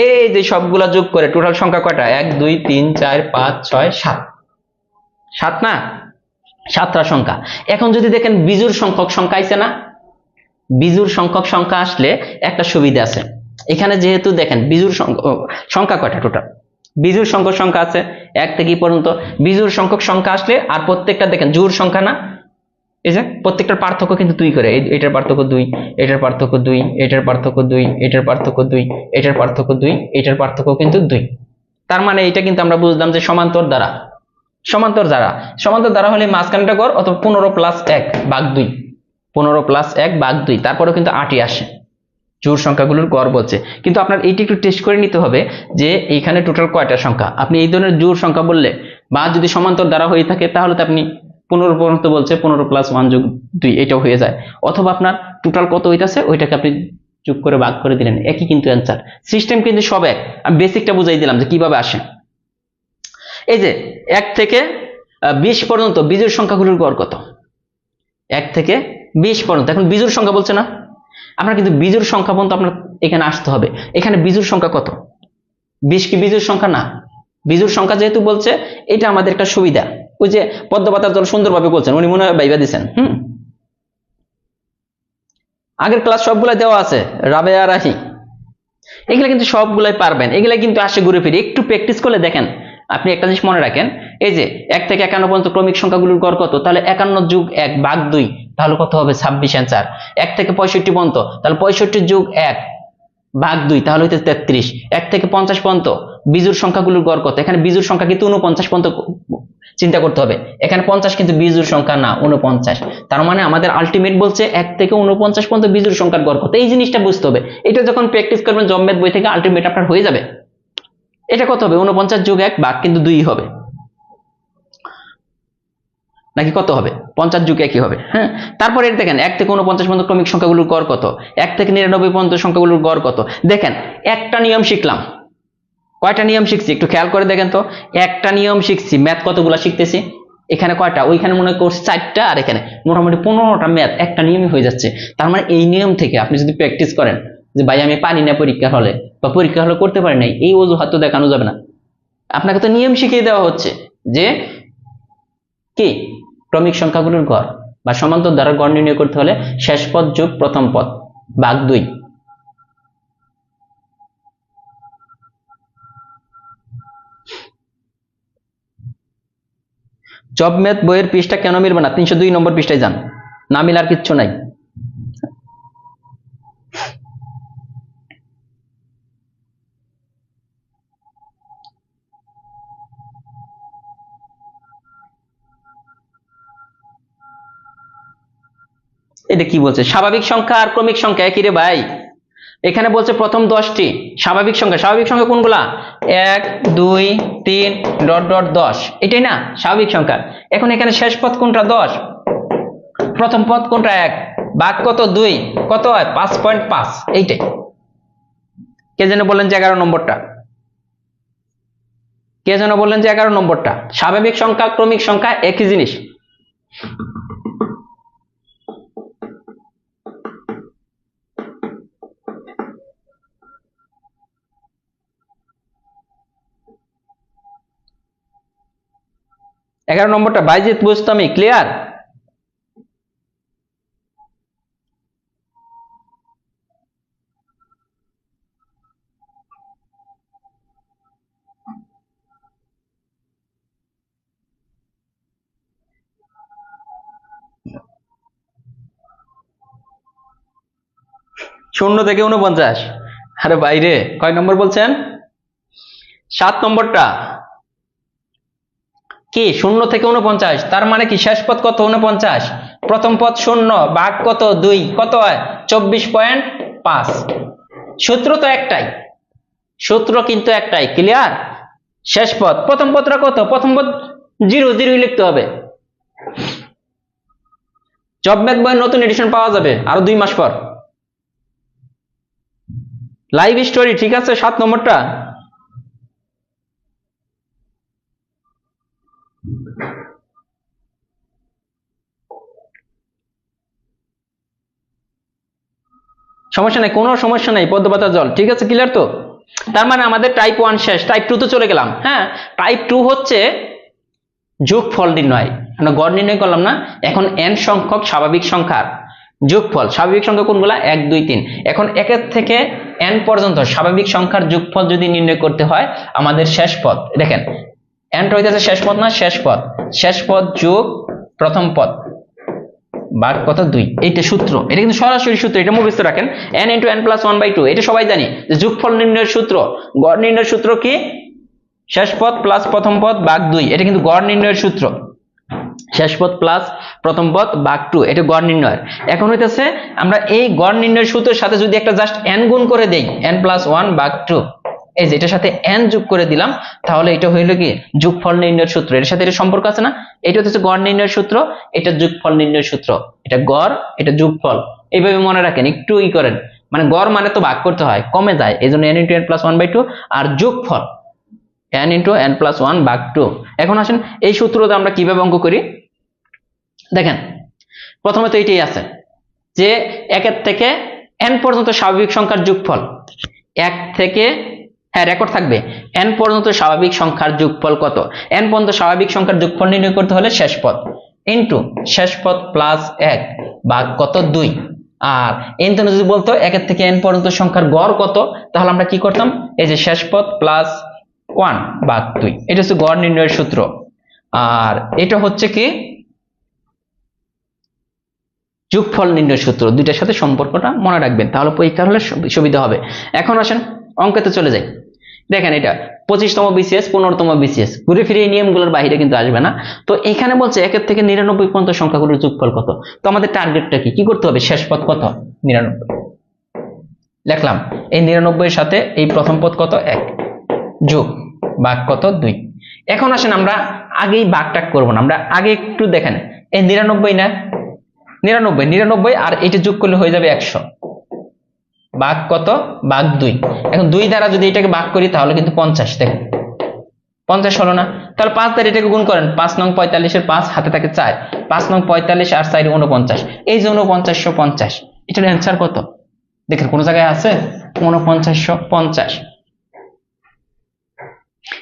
এই যে সবগুলা যোগ করে টোটাল সংখ্যা কয়টা, 1 2 3 4 5 6 7, 7 না, 7টা সংখ্যা। এখন যদি দেখেন বিজোড় সংখ্যক সংখ্যা আইছে না, বিজোড় সংখ্যক সংখ্যা আসলে একটা সুবিধা আছে, এখানে যেহেতু দেখেন বিজোড় সংখ্যা কয়টা, টোটাল বিজোড় সংখ্যক সংখ্যা আছে 1 থেকে পর্যন্ত, বিজোড় সংখ্যক সংখ্যা আসলে আর প্রত্যেকটা দেখেন জোড় সংখ্যা না, এই যে প্রত্যেকটার পার্থক্য কিন্তু 2 করে, এটার পার্থক্য 2, এটার পার্থক্য 2, এটার পার্থক্য 2, এটার পার্থক্য 2, এটার পার্থক্য 2, এটার পার্থক্য কিন্তু 2। তার মানে এটা কিন্তু আমরা বুঝলাম যে সমান্তর দ্বারা, সমান্তর দ্বারা, সমান্তর দ্বারা হলে মাঝখানটা গড় অথবা 15 প্লাস 1 ভাগ 2, 15 প্লাস 1 ভাগ 2, তারপরেও কিন্তু 8ই আসে, জোড় সংখ্যাগুলোর গড় বলছে। কিন্তু আপনার এইটা একটু টেস্ট করে নিতে হবে যে এইখানে টোটাল কয়টা সংখ্যা, আপনি এই ধরনের জোড় সংখ্যা বললে বা যদি সমান্তর দ্বারা হয়ে থাকে তাহলে তো আপনি 15 পর্যন্ত বলছে 15 প্লাস 1 যোগ 2 এটাও হয়ে যায়, অথবা আপনার টোটাল কত হইতাছে ওইটাকে আপনি যোগ করে ভাগ করে দিলেন, একই কিন্তু অ্যান্সার, সিস্টেম কিন্তু সব এক। আমি বেসিকটা বুঝাই দিলাম যে কিভাবে আসে। এই যে 1 থেকে 20 পর্যন্ত বিজোড় সংখ্যাগুলোর গড় কত, 1 থেকে 20 পর্যন্ত, এখন বিজোড় সংখ্যা বলছে না, আপনার কিন্তু বিজোড় সংখ্যা পর্যন্ত আপনার এখানে আসতে হবে। এখানে বিজোড় সংখ্যা কত, 20 কি বিজোড় সংখ্যা না, বিজোড় সংখ্যা যেহেতু বলছে এটা আমাদের একটা সুবিধা। ওই যে পদ্মপাতার দল সুন্দরভাবে বলছেন, উনি মনে হয় ভাইবা দিচ্ছেন। আগের ক্লাস সবগুলা দেওয়া আছে, রাবেয়া রাহি, এগুলা কিন্তু সবগুলাই পারবেন, এগুলা কিন্তু আসে ঘুরে ফিরে, একটু প্র্যাকটিস করলে দেখেন। আপনি একটা জিনিস মনে রাখেন, এই যে 1 থেকে 51 পর্যন্ত ক্রমিক সংখ্যাগুলোর গড় কত, তাহলে 51 যোগ 1 ভাগ 2, তাহলে কত হবে 26 অ্যান্সার। 1 থেকে 65 পর্যন্ত, তাহলে 65 যোগ 1 ভাগ 2, তাহলে হইতে 33। 1 থেকে 50 পর্যন্ত বিজোড় সংখ্যাগুলোর গড় কত, এখানে বিজোড় সংখ্যা কিন্তু 49 পর্যন্ত চিন্তা করতে হবে, এখানে 50 কিন্তু বিজোড় সংখ্যা না, 49। তার মানে আমাদের আলটিমেট বলছে 1 থেকে 49 পর্যন্ত বিজোড় সংখ্যার গড় কত, এই জিনিসটা বুঝতে হবে। এটা যখন প্র্যাকটিস করবেন জম্মেদ বই থেকে, আলটিমেট আপনার হয়ে যাবে। এটা কত হবে, 49 যোগ 1 ভাগ কিন্তু 2 হবে, নাকি কত হবে, 50 যোগ 1 হবে। হ্যাঁ, তারপরে দেখেন 1 থেকে 49 পর্যন্ত ক্রমিক সংখ্যাগুলোর গড় কত, 1 থেকে 99 পর্যন্ত সংখ্যাগুলোর গড় কত। দেখেন একটা নিয়ম শিখলাম, কয়টা নিয়ম শিখছি একটু খেয়াল করে দেখেন তো, একটা নিয়ম শিখছি, ম্যাথ কতগুলা শিখতেছি, এখানে কয়টা, ওইখানে মনে করছি 4টা, আর এখানে মোটামুটি 15টা ম্যাথ একটা নিয়মই হয়ে যাচ্ছে। তার মানে এই নিয়ম থেকে আপনি যদি প্র্যাকটিস করেন যে ভাই আমি পারি না পরীক্ষা হলে, বা পরীক্ষা হলে করতে পারি নাই, এই অজুহাত তো দেখানো যাবে না। আপনাকে তো নিয়ম শিখিয়ে দেওয়া হচ্ছে যে কি ক্রমিক সংখ্যাগুলোর গড় বা সমান্তর দ্বারা গড় নির্ণয় করতে হলে শেষ পদ যোগ প্রথম পদ ভাগ 2। জব ম্যাথ বইয়ের পৃষ্ঠা কেন মিলবে না, 302 নম্বর পৃষ্ঠায় যান, না মিলার কিচ্ছু নাই। এটা কি বলছে, স্বাভাবিক সংখ্যা আর ক্রমিক সংখ্যা একই রে ভাই। এখানে বলছে প্রথম 10টি স্বাভাবিক সংখ্যা, স্বাভাবিক সংখ্যা কোনগুলা, 1 2 3 ডট ডট 10, এটাই না স্বাভাবিক সংখ্যা। এখন এখানে শেষ পদ কোনটা, 10, প্রথম পদ কোনটা, 1, ভাগ কত 2, কত হয় 5.5, এইটাই। কে যেন বললেন যে 11 নম্বরটা, কে যেন বললেন যে 11 নম্বরটা। স্বাভাবিক সংখ্যা ক্রমিক সংখ্যা একই জিনিস। 11 নম্বরটা বাইজিদ বুস্তামি, ক্লিয়ার? শূন্য থেকে 49, আরে বাইরে কয় নম্বর বলছেন? 7 নম্বরটা কি? শূন্য থেকে 49, তার মানে কি শেষ পদ কত? 49, প্রথম পদ শূন্য, ভাগ কত? 2, কত হয়? 24.5। সূত্র তো একটাই, সূত্র কিন্তু একটাই, ক্লিয়ার? শেষ পদ, প্রথম পদটা কত? প্রথম পদ 0 0 লিখতে হবে। জব ম্যাথ বইয়ের নতুন এডিশন পাওয়া যাবে আরো 2 মাস পর। লাইভ স্টোরি, ঠিক আছে? 7 নম্বরটা সমস্যা নাই, কোনো সমস্যা নাই, পদ্মপাতা জল, ঠিক আছে? ক্লিয়ার তো? তার মানে আমাদের টাইপ 1 শেষ, টাইপ 2 তো চলে গেলাম। হ্যাঁ, টাইপ 2 হচ্ছে যোগফল নির্ণয়, আমরা গড় নির্ণয় করলাম না, এখন n সংখ্যক স্বাভাবিক সংখ্যার যোগফল। স্বাভাবিক সংখ্যা কোনগুলা? 1 2 3। এখন 1 থেকে n পর্যন্ত স্বাভাবিক সংখ্যার যোগফল যদি নির্ণয় করতে হয়, আমাদের শেষ পদ, দেখেন n হইতেছে শেষ পদ না? শেষ পদ, শেষ পদ যোগ প্রথম পদ ভাগ কত? 2। এইটা সূত্র, এটা কিন্তু সরাসরি সূত্র, এটা মুখস্থ রাখেন। n × n + 1/2, এটা সবাই জানি যে যোগফল নির্ণয়ের সূত্র। গড় নির্ণয়ের সূত্র কি? শেষ পদ প্লাস প্রথম পদ ভাগ 2, এটা কিন্তু গড় নির্ণয়ের সূত্র। শেষ পদ প্লাস প্রথম পদ ভাগ 2, এটা গড় নির্ণয়ের। এখন হইতেছে আমরা এই গড় নির্ণয়ের সূত্রের সাথে যদি একটা জাস্ট n গুণ করে দেই, n + 1 ভাগ 2, এই যে এটার সাথে n যোগ করে দিলাম, তাহলে এটা হইলো কি? যোগফল নির্ণয়ের সূত্র। এর সাথে এটা সম্পর্ক আছে না? এটা হচ্ছে গড় নির্ণয়ের সূত্র, এটা যোগফল নির্ণয়ের সূত্র। এটা গড়, এটা যোগফল, এইভাবে মনে রাখেন, একটু ই করেন। মানে গড় মানে তো ভাগ করতে হয়, কমে যায়, এই জন্য n × n + 1/2, আর যোগফল n × n + 1 ভাগ 2। এখন আসেন এই সূত্রটা আমরা কিভাবে অঙ্ক করি, দেখেন। প্রথমে তো এটাই আছে যে 1 থেকে n পর্যন্ত স্বাভাবিক সংখ্যার যোগফল, 1 থেকে, হ্যাঁ রেকর্ড থাকবে, n পর্যন্ত স্বাভাবিক সংখ্যার যোগফল কত? n পর্যন্ত স্বাভাবিক সংখ্যার যোগফল নির্ণয় করতে হলে শেষ পদ ইনটু শেষ পদ প্লাস 1 ভাগ কত? 2। আর n যদি বলতো 1 থেকে n পর্যন্ত সংখ্যার গড় কত, তাহলে আমরা কি করতাম? এই যে শেষ পদ প্লাস 1 ভাগ 2, এটা হচ্ছে গড় নির্ণয়ের সূত্র। আর এটা হচ্ছে কি? যোগফল নির্ণয় সূত্র। দুইটার সাথে সম্পর্কটা মনে রাখবেন, তাহলে পরীক্ষা হলে সুবিধা হবে। এখন আসেন অঙ্কেতে চলে যাই। দেখেন এটা 25তম বিসিএস, 15তম বিসিএস, ঘুরে ফিরে এই নিয়মগুলোর বাইরে কিন্তু আসবে না। তো এখানে বলছে 1 থেকে 99 পর্যন্ত সংখ্যাগুলোর যোগফল কত। তো আমাদের টার্গেটটা কি? কি করতে হবে? শেষ পদ কত? 99 লিখলাম, এই 99 এর সাথে এই প্রথম পদ কত? 1 যোগ ভাগ কত? 2। এখন আসেন আমরা আগেই ভাগটাগ করবো না, আমরা আগে একটু দেখেন, এই 99 না, 99 আর এটা যোগ করলে হয়ে যাবে 100, ভাগ কত? ভাগ 2। এখন 2 দ্বারা যদি এটাকে ভাগ করি তাহলে কিন্তু 50, দেখেন 50 হলো না? তাহলে 5 দ্বারা এটাকে গুণ করেন, 5 নং 45 এর 5 হাতে থাকে 4, 5 নং 45 আর 4 49, এই যে 4950। এটার অ্যান্সার কত? দেখেন কোন জায়গায় আছে 4950।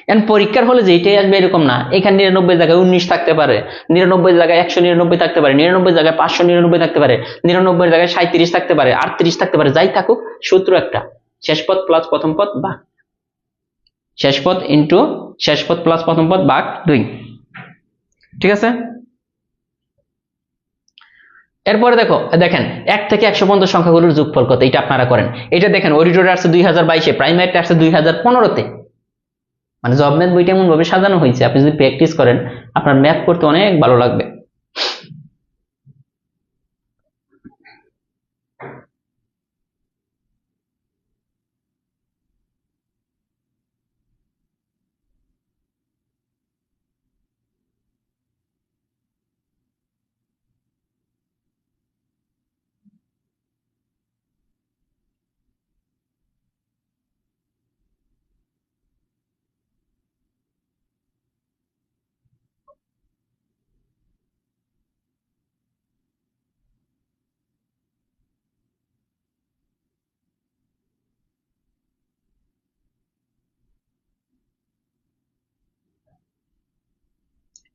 এখন পরীক্ষার হলে যেটাই আসবে এরকম না, এখানে 99 জায়গায় 19 থাকতে পারে, 99 জায়গায় 199 থাকতে পারে, 99 জায়গায় 599 থাকতে পারে, 99 জায়গায় 37 থাকতে পারে, 38 থাকতে পারে, যাই থাকুক সূত্র একটা, শেষ পদ প্লাস প্রথম পদ ভাগ শেষ পদ ইন্টু শেষ পদ প্লাস প্রথম পদ ভাগ 2, ঠিক আছে? এরপরে দেখেন 1 থেকে 100 পর্যন্ত সংখ্যাগুলোর যোগফল কত, এটা আপনারা করেন। এটা দেখেন অডিটরে আসছে 2022-এ, প্রাইমারিতে আসছে 2015-তে। মানে জব ম্যাথ বইটা এমন ভাবে সাজানো হয়েছে, আপনি যদি প্র্যাকটিস করেন আপনার ম্যাথ করতে অনেক ভালো লাগবে।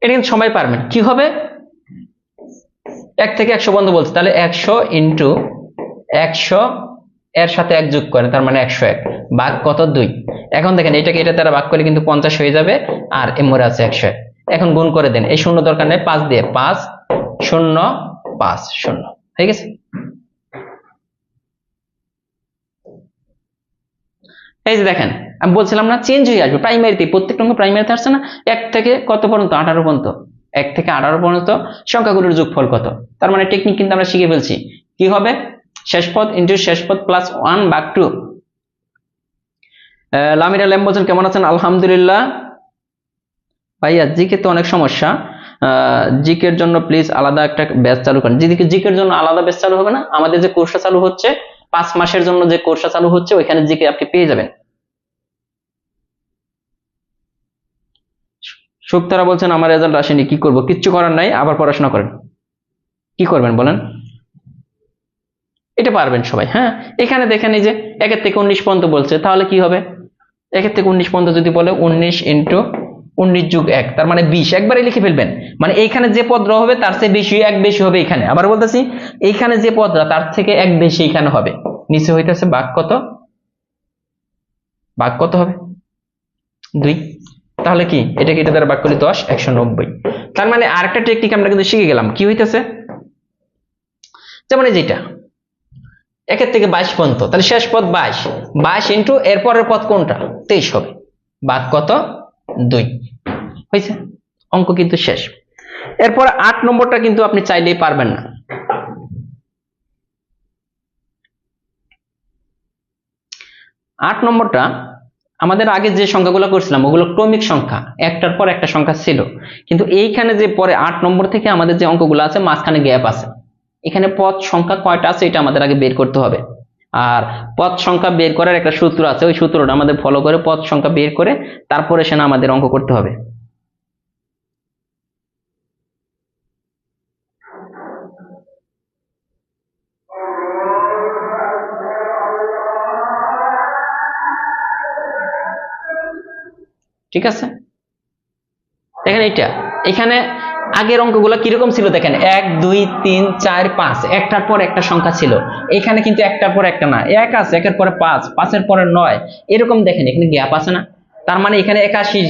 এটা কিন্তু সবাই পারবেন। কি হবে, 1 থেকে 100 পর্যন্ত বলছে, তাহলে 100 ইন্টু 100 এর সাথে 1 যোগ করেন, তার মানে 101 ভাগ কত 2। এখন দেখেন এটাকে এটা দ্বারা ভাগ করলে কিন্তু 50 হয়ে যাবে, আর এর মধ্যে আছে 101। এখন গুণ করে দেন, এই শূন্য দরকার নেই, 5 দিয়ে 5 0 5 0 হয়ে গেছে। এই যে দেখেন আমি বলছিলাম না চেঞ্জ হয়ে আসবে প্রাইমারিতে, প্রত্যেকটা অঙ্ক প্রাইমারিতে আসছে না, 1 থেকে কত পর্যন্ত 18 পর্যন্ত, 1 থেকে 18 পর্যন্ত সংখ্যাগুলোর যোগফল কত। তার মানে টেকনিক কিন্তু আমরা শিখে ফেলছি। কি হবে, শেষ পদ ইন্টু শেষ পদ প্লাস 1 ভাগ 2। লামিরা ল্যাম বলছেন কেমন আছেন, আলহামদুলিল্লাহ। ভাইয়া জিকে তো অনেক সমস্যা, জিকের জন্য প্লিজ আলাদা একটা ব্যাচ চালু করেন। জিকের জন্য আলাদা ব্যাচ চালু হবে না, আমাদের যে কোর্সটা চালু হচ্ছে 5 মাসের জন্য যে কোর্সটা চালু হচ্ছে ওইখানে জিকে আপনি পেয়ে যাবেন। শুক্তারা বলছেন আমার রেজাল্ট আসেনি, কি করব, কিচ্ছু করার নাই, আবার পড়াশোনা করেন। কি করবেন বলেন, এটা পারবেন সবাই। হ্যাঁ, এখানে দেখেন এই যে 1 থেকে 19 পর্যন্ত বলছে, তাহলে কি হবে, 1 থেকে 19 পর্যন্ত যদি বলে 19 ইন্টু 19 যোগ 1, তার মানে 20, একবারে লিখে ফেলবেন। মানে এইখানে যে পদরা হবে তার চেয়ে বেশি 1 বেশি হবে এখানে। আবার বলতেছি, এইখানে যে পদরা তার থেকে 1 বেশি এখানে হবে। নিচে হইতেছে ভাগ কত, ভাগ কত হবে 2। তাহলে কি এটাকে এটা দ্বারা ভাগ করলে 10 190। তার মানে আরেকটা টেকনিক আমরা কিন্তু শিখে গেলাম। কি হইতেছে, যেমন এই যেটা 1 থেকে 22 পর্যন্ত, তাহলে শেষ পদ 22 ইন্টু এরপরের পদ কোনটা 23 হবে, ভাগ কত 2 হয়েছে, অঙ্ক কিন্তু শেষ। এরপর 8 নম্বরটা কিন্তু আপনি চাইলেই পারবেন না। 8 নম্বরটা আমাদের আগে যে সংখ্যাগুলো করছিলাম ওগুলো ক্রমিক সংখ্যা, একটার পর একটা সংখ্যা ছিল, কিন্তু এইখানে যে পরে 8 নম্বর থেকে আমাদের যে অঙ্কগুলো আছে মাঝখানে গ্যাপ আছে, এখানে পদ সংখ্যা কয়টা আছে এটা আমাদের আগে বের করতে হবে। আর পদ সংখ্যা বের করার একটা সূত্র আছে, ওই সূত্রটা আমাদের ফলো করে পদ সংখ্যা বের করে তারপরে সেটা আমাদের অঙ্ক করতে হবে। ঠিক আছে, দেখেন এইটা এখানে আগের অঙ্কগুলো কিরকম ছিল দেখেন, 1 2 3 4 5, একটার পর একটা সংখ্যা ছিল। এখানে কিন্তু একটার পর একটা না, 1 আছে, 1 এর পরে 5, 5 এর পরে 9, এরকম দেখেন এখানে গ্যাপ আছে না। তার মানে এখানে 81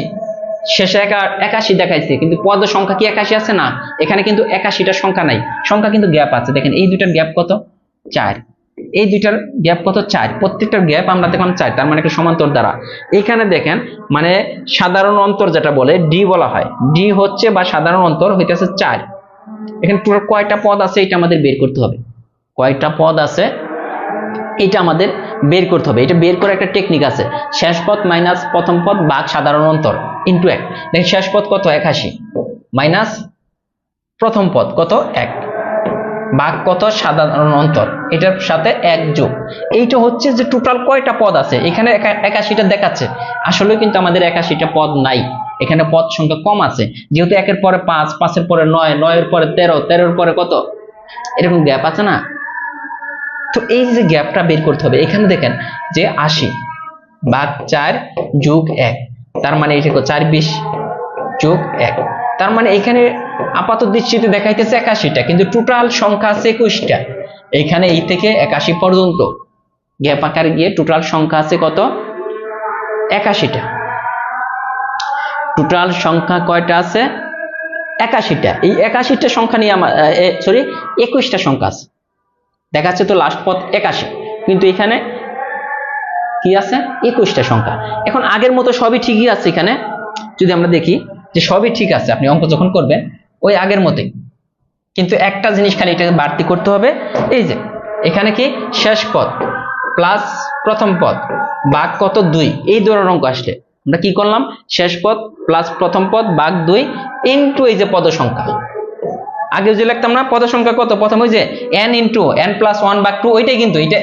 শেষে 81 দেখাইছে, কিন্তু পদ সংখ্যা কি 81 আছে না, এখানে কিন্তু 81টা সংখ্যা নাই, সংখ্যা কিন্তু গ্যাপ আছে। দেখেন এই দুইটার গ্যাপ কত 4, এই দুইটার গ্যাপ কত 4, প্রত্যেকটার গ্যাপ আমরা দেখলাম 4, তার মানে একটা সমান্তর দ্বারা। এখানে দেখেন মানে সাধারণ অন্তর যেটা বলে ডি বলা হয়, ডি হচ্ছে বা সাধারণ অন্তর হইতেছে 4। এখানে টোটাল কয়টা পদ আছে এটা আমাদের বের করতে হবে, কয়টা পদ আছে এটা আমাদের বের করতে হবে। এটা বের করার একটা টেকনিক আছে, শেষ পদ মাইনাস প্রথম পদ ভাগ সাধারণ অন্তর ইন্টু 1। দেখেন শেষ পদ কত 81 মাইনাস প্রথম পদ কত 1 ভাগ কত সাধারণ অন্তর, এটার সাথে 1 যোগ। এইটা হচ্ছে যে টোটাল কয়টা পদ আছে, এখানে 81টা দেখাচ্ছে, আসলে কিন্তু আমাদের 81টা পদ নাই, এখানে পদ সংখ্যা কম আছে, যেহেতু 1 এর পরে 5, 5 এর পরে 9, 9 এর পরে 13, 13 এর পরে কত, এরকম গ্যাপ আছে না। তো এই যে গ্যাপটা বের করতে হবে। এখানে দেখেন যে 80 ভাগ 4 যোগ 1, তার মানে এটা 4 20 যোগ 1, তার মানে এখানে আপাত দৃষ্টিতে দেখাইতেছে 81টা, কিন্তু টোটাল সংখ্যা আছে 21টা। এখানে এই থেকে 81 পর্যন্ত গ্যাপ আকারে গিয়ে টোটাল সংখ্যা আছে কত 81টা। টোটাল সংখ্যা কয়টা আছে 81টা। এই 81টা সংখ্যা নিয়ে আমার সরি 21টা সংখ্যা আছে, দেখাচ্ছে তো লাস্ট পদ 81, কিন্তু এখানে কি আছে 21টা সংখ্যা। এখন আগের মতো সবই ঠিকই আছে, এখানে যদি আমরা দেখি যে সবই ঠিক আছে, আপনি অঙ্ক যখন করবেন ওই আগের মতোই, কিন্তু একটা জিনিস খালি এটাকে বাড়তি করতে হবে। এই যে এখানে কি শেষ পদ প্লাস প্রথম পদ ভাগ কত 2, এই ধরনের অঙ্ক আসলে আমরা কি করলাম, শেষ পদ প্লাস প্রথম পদ ভাগ 2 ইন্টু এই যে পদ সংখ্যা। আগে যে লিখতাম না পদ সংখ্যা কত, প্রথম ওই যে n ইন্টু n প্লাস 1 ভাগ 2, ওইটাই কিন্তু এটা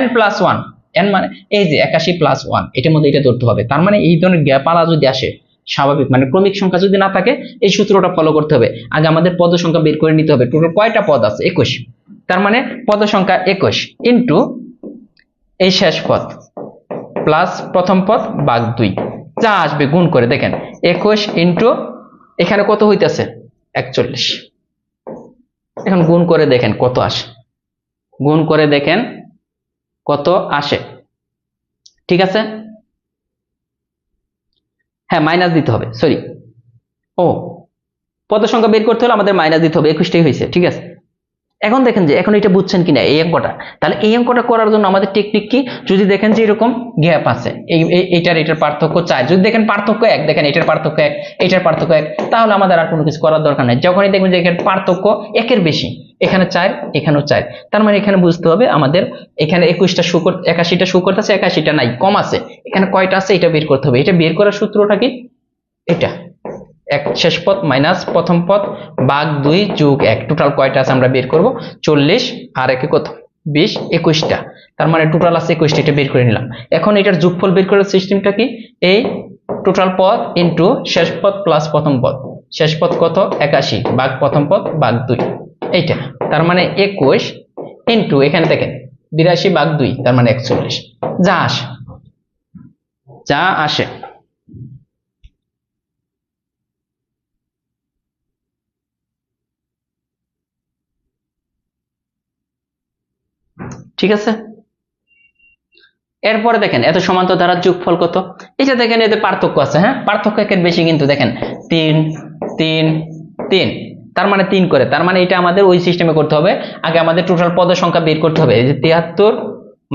n প্লাস 1, n মানে এই যে 81 প্লাস 1, এটার মধ্যে এটা ধরতে হবে। তার মানে এই ধরনের গ্যাপ আলা যদি আসে, স্বাভাবিক মানে ক্রমিক সংখ্যা যদি না থাকে, এই সূত্রটা ফলো করতে হবে। আগে আমাদের পদ সংখ্যা বের করে নিতে হবে, টোটাল কয়টা পদ আছে 21, তার মানে পদ সংখ্যা 21 ইন্টু এই শেষ পদ প্লাস প্রথম পদ ভাগ 2, যা আসবে গুণ করে দেখেন 21 ইন্টু এখানে কত হইতেছে 41। এখন গুণ করে দেখেন কত আসে, গুণ করে দেখেন কত আসে। ঠিক আছে, হ্যাঁ মাইনাস দিতে হবে, সরি, ও পদ সংখ্যা বের করতে হলে আমাদের মাইনাস দিতে হবে, 21টাই হয়েছে। ঠিক আছে, এখন দেখেন যে এখন এটা বুঝছেন কিনা এই অঙ্কটা। তাহলে এই অঙ্কটা করার জন্য আমাদের টেকনিক কি, যদি দেখেন যে এরকম গ্যাপ আছে, এটার পার্থক্য 4, যদি দেখেন পার্থক্য 1, দেখেন এটার পার্থক্য 1, এটার পার্থক্য 1, তাহলে আমাদের আর কোনো কিছু করার দরকার নেই। যখনই দেখবেন যে এখানে পার্থক্য 1-এর বেশি, এখানে 4, এখানেও 4, তার মানে এখানে বুঝতে হবে আমাদের এখানে 21টা শো করতে, 81টা শো করতেছে, 81টা নাই, কম আছে। এখানে কয়টা আছে এটা বের করতে হবে। এটা বের করার সূত্রটা কি, এটা এক শেষ পদ মাইনাস প্রথম পদ ভাগ 2 যোগ 1, টোটাল কয়টা আছে আমরা বের করব, 40 আর একে কত 20, 21টা, তার মানে টোটাল আছে 21টা, এটা বের করে নিলাম। এখন এটার যোগফল বের করার সিস্টেমটা কি, এই টোটাল পদ ইনটু শেষ পদ প্লাস প্রথম পদ, শেষ পদ কত 81 ভাগ প্রথম পদ ভাগ 2, এইটা, তার মানে 21 ইনটু এখানে দেখেন 82 ভাগ 2, তার মানে 41, যা আসে যা আসে। ঠিক আছে, এরপরে দেখেন এত সমান্তর ধারার যোগফল কত, এটা দেখেন এতে পার্থক্য আছে, হ্যাঁ পার্থক্য একের বেশি, কিন্তু দেখেন 3 3 3, তার মানে 3 করে, তার মানে এটা আমাদের ওই সিস্টেমে করতে হবে। আগে আমাদের টোটাল পদের সংখ্যা বের করতে হবে, এই যে 73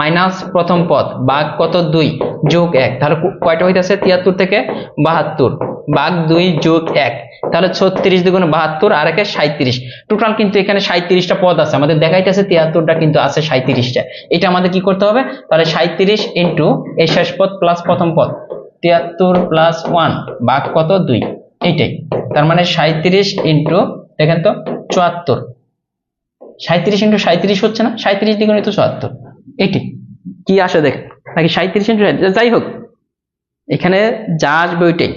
মাইনাস প্রথম পদ ভাগ কত 2 যোগ 1, তাহলে কয়টা হইতাছে 73 থেকে 72 ভাগ 2 যোগ 1, তাহলে 36 দুগুণে 72 আর একে 37, টোটাল কিন্তু এখানে 37টা পদ আছে, আমাদের দেখাইতেছে 73টা কিন্তু আছে 37টা। এটা আমাদের কি করতে হবে, তাহলে 37 ইনটু এই শেষ পদ প্লাস প্রথম পদ 73 প্লাস 1 ভাগ কত 2, এইটাই, তার মানে 37 ইনটু দেখেন তো 74, 37 ইনটু 37 হচ্ছে না, 37 দ্বিগুণে তো 74, এটি কি আসে দেখেন, নাকি 37 ইনটু, যাই হোক এখানে যা আসবে ওইটাই,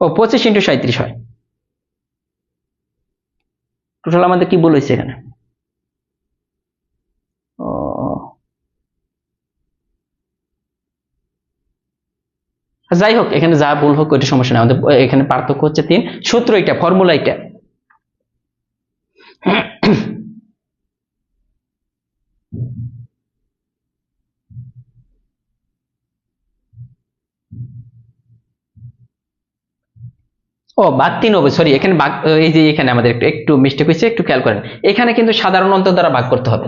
ও 25 ইনটু 37 হয়। টোটাল আমাদের কি বলেছে এখানে, ও যাই হোক এখানে যা ভুল হোক ওইটা সমস্যা নেই, আমাদের এখানে পার্থক্য হচ্ছে 3, সূত্র এটা, ফর্মুলা এটা। ও ভাগ 3 হবে, সরি এখানে ভাগ, এই যে এখানে আমাদের একটু মিস্টেক হয়েছে, একটু খেয়াল করেন, এখানে কিন্তু সাধারণ অন্তর দ্বারা ভাগ করতে হবে,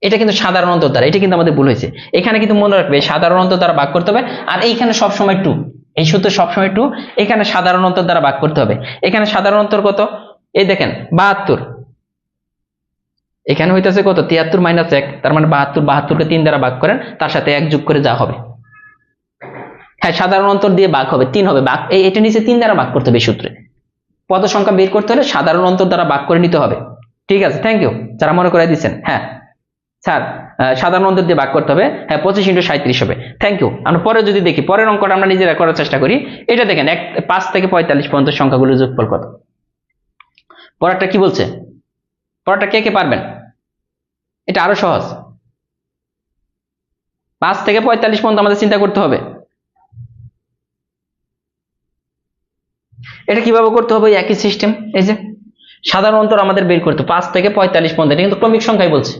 এটা কিন্তু সাধারণ অন্তর দ্বারা, এটা কিন্তু আমাদের ভুল হয়েছে। এখানে কিন্তু মনে রাখবে সাধারণ অন্তর দ্বারা ভাগ করতে হবে, আর এইখানে সবসময় 2, এই সূত্রে সবসময় 2, এখানে সাধারণ অন্তর দ্বারা ভাগ করতে হবে। এখানে সাধারণ অন্তর কত, এই দেখেন 72, এখানে হইতেছে কত 73 মাইনাস 1, তার মানে 72, 72কে 3 দ্বারা ভাগ করেন, তার সাথে 1 যোগ করে যা হবে, হ্যাঁ সাধারণ অন্তর দিয়ে ভাগ হবে 3 হবে, ভাগ এটা নিচে 3 দ্বারা ভাগ করতে হবে সূত্রে। পদ সংখ্যা বের করতে হলে সাধারণ অন্তর দ্বারা ভাগ করে নিতে হবে। ঠিক আছে, থ্যাংক ইউ যারা মনে করে দিচ্ছেন। হ্যাঁ স্যার সাধারণ অন্তর দিয়ে ভাগ করতে হবে, হ্যাঁ 25 ইনটু 37 হবে, থ্যাংক ইউ। আমরা পরে যদি দেখি, পরের অঙ্কটা আমরা নিজেরা করার চেষ্টা করি। এটা দেখেন 5 থেকে 45 পর্যন্ত সংখ্যাগুলোর যোগফল কত, পরেরটা কি বলছে, পরেরটা কে কে পারবেন, এটা আরো সহজ, 5 থেকে 45 পর্যন্ত আমাদের চিন্তা করতে হবে। এটা কিভাবে করতে হবে, একই সিস্টেম, এই যে সাধারণ অন্তর আমাদের বের করতে 5 থেকে 45 পর্যন্ত, এটা কিন্তু ক্রমিক সংখ্যাই বলছে,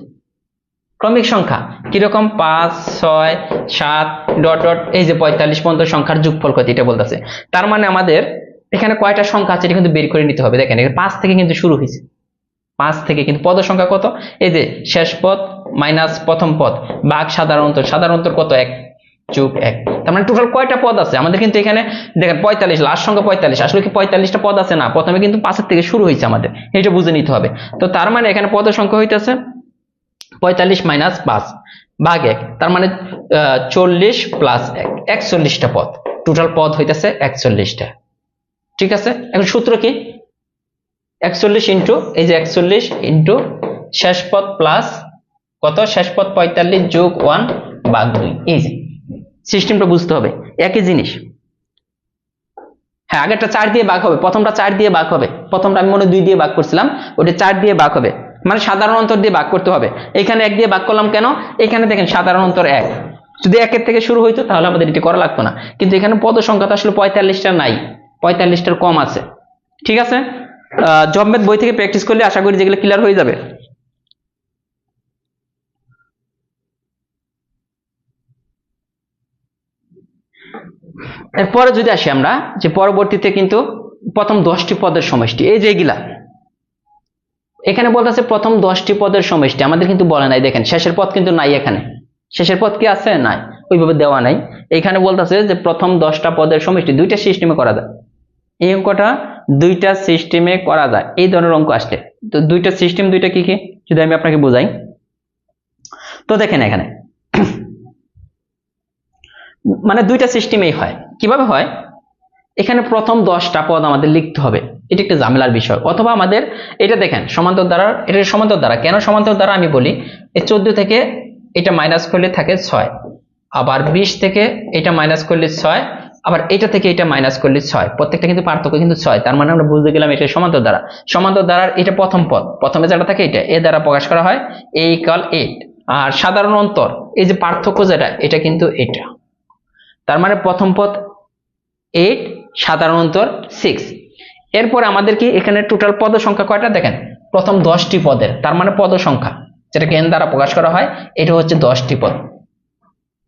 ক্রমিক সংখ্যা কিরকম 5 6 7 ডট ডট, এই যে 45 পর্যন্ত সংখ্যার যোগফল কত এটা বলতেছে। তার মানে আমাদের এখানে কয়টা সংখ্যা আছে এটা কিন্তু বের করে নিতে হবে। দেখেন এখানে 5 থেকে কিন্তু শুরু হয়েছে, 5 থেকে, কিন্তু পদ সংখ্যা কত, এই যে শেষ পদ মাইনাস প্রথম পদ ভাগ সাধারণ অন্তর, সাধারণ অন্তর কত 1 যোগ 1, তার মানে টোটাল কয়টা পদ আছে আমাদের, কিন্তু এখানে দেখেন 45, লাস্ট সংখ্যা 45, আসলে কি 45টা পদ আছে না, প্রথমে কিন্তু 5 থেকে শুরু হয়েছে আমাদের, এটা বুঝে নিতে হবে। তো তার মানে এখানে পদের সংখ্যা হইতেছে 45 মাইনাস 5 ভাগ 1, তার মানে 40 প্লাস 1, 41টা পদ, টোটাল পদ হইতেছে 41টা। ঠিক আছে, এখন সূত্র কি, 41 ইন্টু এই যে 41 ইন্টু শেষ পদ প্লাস কত, শেষ পদ 45 যোগ 1 ভাগ 2, এই যে সিস্টেমটা বুঝতে হবে, একই জিনিস। হ্যাঁ আগেরটা 4 দিয়ে ভাগ হবে, প্রথমটা 4 দিয়ে ভাগ হবে, প্রথমটা আমি মনে 2 দিয়ে ভাগ করছিলাম, ওটা 4 দিয়ে ভাগ হবে, মানে সাধারণ অন্তর দিয়ে ভাগ করতে হবে। এখানে 1 দিয়ে ভাগ করলাম কেন, এখানে দেখেন সাধারণ অন্তর 1, যদি 1 থেকে শুরু হইতো তাহলে আমাদের এটি করা লাগতো না, কিন্তু এখানে পদ সংখ্যা তো আসলে 45টা নাই, 45টার কম আছে, ঠিক আছে, জবমেট বই থেকে প্র্যাকটিস করলে আশা করি যেগুলো ক্লিয়ার হয়ে যাবে। এরপরে যদি আসি আমরা যে পরবর্তীতে কিন্তু প্রথম 10টি পদের সমষ্টি, এই যে এগুলা এখানে বলতেছে প্রথম 10টি পদের সমষ্টি, আমাদের কিন্তু বলে নাই, দেখেন শেষের পদ কিন্তু নাই, এখানে শেষের পদ কি আছে, নাই, ওইভাবে দেওয়া নাই। এখানে বলতেছে যে প্রথম 10টা পদের সমষ্টি দুইটা সিস্টেমে করা যায়। এই অঙ্কটা দুইটা সিস্টেমে করা যায়, এই ধরনের অঙ্ক আসলে। তো দুইটা সিস্টেম, দুইটা কি কি যদি আমি আপনাকে বোঝাই, তো দেখেন এখানে মানে দুইটা সিস্টেমেই হয়। কিভাবে হয়, এখানে প্রথম 10টা পদ আমাদের লিখতে হবে, এটা একটা ঝামেলার বিষয়। অথবা আমাদের এটা দেখেন সমান্তর দ্বারা, এটা সমান্তর দ্বারা, কেন সমান্তর দ্বারা আমি বলি, এই 14 থেকে এটা মাইনাস করলে থাকে 6, আবার 20 থেকে এটা মাইনাস করলে 6, আবার এটা থেকে এটা মাইনাস করলে 6, প্রত্যেকটা কিন্তু পার্থক্য কিন্তু 6, তার মানে আমরা বুঝতে গেলাম এটা সমান্তর দ্বারা। সমান্তর দ্বারার এটা প্রথম পদ, প্রথমে যেটা থাকে এটা এ দ্বারা প্রকাশ করা হয়, a = 8, আর সাধারণ অন্তর এই যে পার্থক্য যেটা, এটা কিন্তু এটা, তার মানে প্রথম পদ 8, সাধারণ অন্তর 6। এরপরে আমাদের কি এখানে টোটাল পদ সংখ্যা কয়টা দেখেন, প্রথম 10টি পদের, তার মানে পদ সংখ্যা যেটাকে n দ্বারা প্রকাশ করা হয়, এটা হচ্ছে 10টি পদ।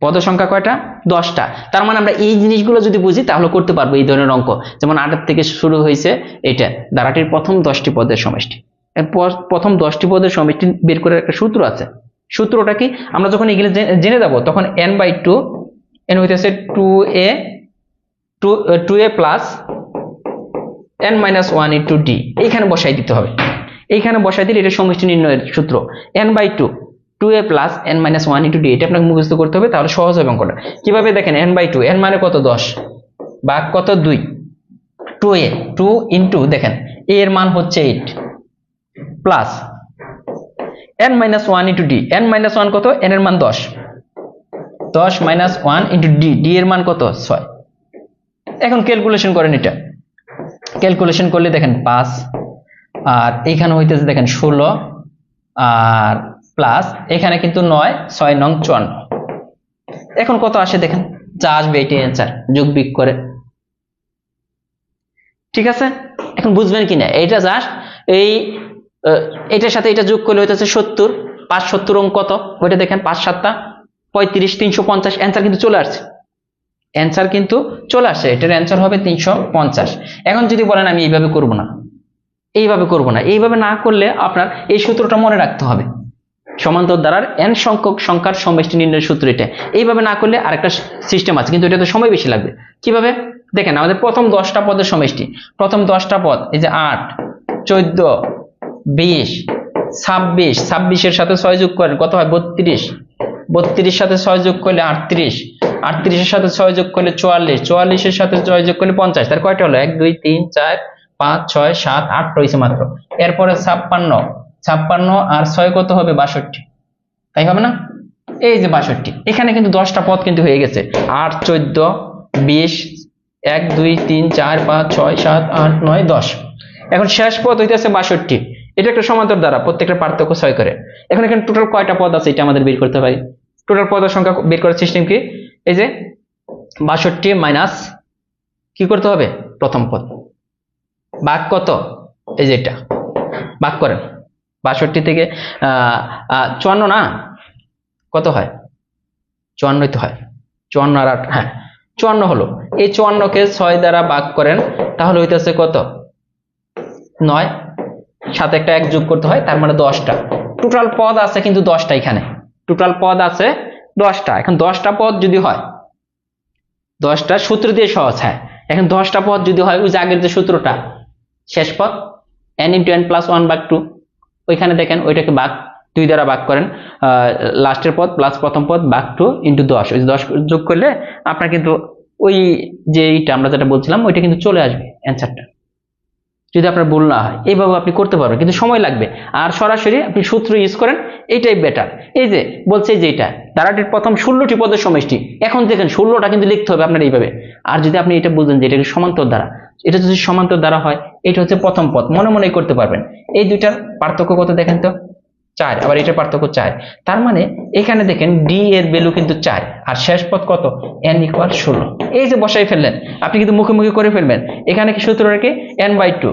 পদ সংখ্যা কয়টা, 10টা। তার মানে আমরা এই জিনিসগুলো যদি বুঝি তাহলে করতে পারবো এই ধরনের অঙ্ক। যেমন 8 থেকে শুরু হয়েছে, এটা ধারাটির প্রথম 10টি পদের সমষ্টি। প্রথম 10টি পদের সমষ্টি বের করার একটা সূত্র আছে। সূত্রটা কি, আমরা যখন এগুলো জেনে যাব তখন n/2, n হইতেছে 2a plus n-1 into d, এইখানে বসাই দিতে হবে। এইখানে বসাই দিলে এটা সমষ্টি নির্ণয়ের সূত্র, n/2 2a plus n-1 into d, এটা আপনাকে মুখস্থ করতে হবে, তাহলে সহজ হবে অঙ্কটা। কিভাবে দেখেন, n/2, n মানে কত 10, ভাগ কত 2, 2a 2 ইন্টু দেখেন a এর মান হচ্ছে 8 plus n-1 into d, n-1 কত, n এর মান 10, 10 - 1 ইন্টু d, d এর মান কত 6। এখন ক্যালকুলেশন করেন, এটা ক্যালকুলেশন করলে দেখেন 5, আর এখানে হইতেছে দেখেন 16, আর প্লাস এখানে কিন্তু 9, 6 নং 54। এখন কত আসে দেখেন, যা আসবে এটি অ্যান্সার, যোগ বিয়োগ করে। ঠিক আছে, এখন বুঝবেন কিনা এইটা জাস্ট এই এটার সাথে এটা যোগ করলে হইতেছে 70, 5 70 অঙ্ক কত, ওইটা দেখেন 5 7 35, 350, অ্যান্সার কিন্তু চলে আসছে, অ্যান্সার কিন্তু চলে আসছে, এটার অ্যান্সার হবে 350। এখন যদি বলেন আমি এইভাবে করব না, এইভাবে করব না, এইভাবে না করলে আপনার এই সূত্রটা মনে রাখতে হবে, সমান্তর দ্বারার n সংখ্যক সংখ্যার সমষ্টি নির্ণয়ের সূত্র এটা। এইভাবে না করলে আরেকটা সিস্টেম আছে, কিন্তু এটাতে সময় বেশি লাগবে। কিভাবে দেখেন, আমাদের প্রথম 10টা পদের সমষ্টি, প্রথম 10টা পদ এই যে 8 14 20 26, 26 সাথে 6 যোগ করেন কত হয় 32, 32 সাথে 6 যোগ করলে 38, 38 সাথে 6 যোগ করলে 44, 44 সাথে 6 যোগ করলে 50, তার কয়টা হলো 1 2 3 4 5 6 7 8 রয়েছে মাত্র। এরপরে 56, 56 আর 6 কত হবে 62, তাই হবে না, এই যে 62। এখানে কিন্তু 10টা পদ কিন্তু হয়ে গেছে, 8 14 20 1 2 3 4 5 6 7 8 9 10। এখন শেষ পদ হইতেছে 62, এটা একটা সমান্তর দ্বারা, প্রত্যেকটা পার্থক্য 6 করে। এখন এখানে টোটাল কয়টা পদ আছে এটা আমাদের বের করতে পারি। টোটাল পদের সংখ্যা বের করার সিস্টেম কি, এই যে 62 মাইনাস কি করতে হবে, প্রথম পদ ভাগ কত, এই যে এটা ভাগ করেন, 62 থেকে 54 না কত হয়, 54 তো হয়, 54 আর 8, হ্যাঁ 54 হলো। এই 54 কে 6 দ্বারা ভাগ করেন, তাহলে হইতেছে কত 9, সাথে একটা 1 যোগ করতে হয়, তার মানে 10টা টোটাল পদ আছে, কিন্তু 10টা এখানে টোটাল পদ আছে 10টা। এখন 10টা পদ যদি হয়, 10টা সূত্র দিয়ে সহজ, হ্যাঁ এখন 10টা পদ যদি হয় ওই যে আগের যে সূত্রটা, শেষ পদ n × n + 1/2, ওইখানে দেখেন ওইটাকে ভাগ 2 দ্বারা ভাগ করেন, লাস্টের পদ প্লাস প্রথম পদ ভাগ 2 × 10, ওই 10 যোগ করলে আপনার কিন্তু ওই যে এইটা আমরা যেটা বলছিলাম ওইটা কিন্তু চলে আসবে অ্যান্সারটা, যদি আপনার ভুল না হয়। এইভাবে আপনি করতে পারবেন, কিন্তু সময় লাগবে, আর সরাসরি আপনি সূত্র ইউজ করেন, এইটাই বেটার। এই যে বলছে যে এটা ধারাটির প্রথম 16টি পদের সমষ্টি, এখন দেখেন 16টা কিন্তু লিখতে হবে আপনার এইভাবে। আর যদি আপনি এটা বুঝেন যে এটা সমান্তর দ্বারা, এটা যদি সমান্তর দ্বারা হয়, এটা হচ্ছে প্রথম পদ, মনে মনে করতে পারবেন। এই দুইটার পার্থক্য কত দেখেন তো, 4, আবার এটার পার্থক্য 4। তার মানে এখানে দেখেন ডি এর ভ্যালু কিন্তু 4, আর শেষ পদ কত, n = 16। এই যে বসাই ফেললেন, আপনি কিন্তু মুখে মুখে করে ফেলবেন। এখানে কি সূত্র রেখে n/2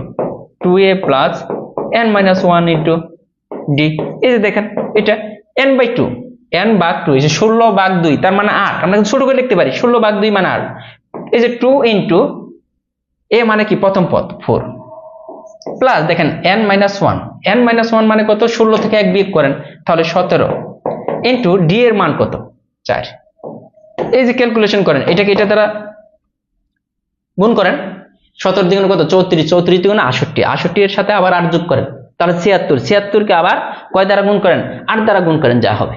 2a + n - 1 * d। এই যে দেখেন এটা n/2, n/2, এই যে 16/2, তার মানে 8। আমরা কিন্তু ছোট করে লিখতে পারি, 16/2 মানে 8। এই যে 2 * a মানে কি প্রথম পদ 4, প্লাস দেখেন n - 1, n - 1 মানে কত, 16 থেকে 1 বিয়োগ করেন তাহলে 17, ইন্টু d এর মান কত, 4। এই যে ক্যালকুলেশন করেন, এটাকে এটা দ্বারা গুণ করেন, 17 দ্বিগুণ কত, 34, 34 দ্বিগুণ 68, 68 এর সাথে আবার 8 যোগ করেন তাহলে 76, 76 কে আবার কয় দ্বারা গুণ করেন, 8 দ্বারা গুণ করেন, যা হবে।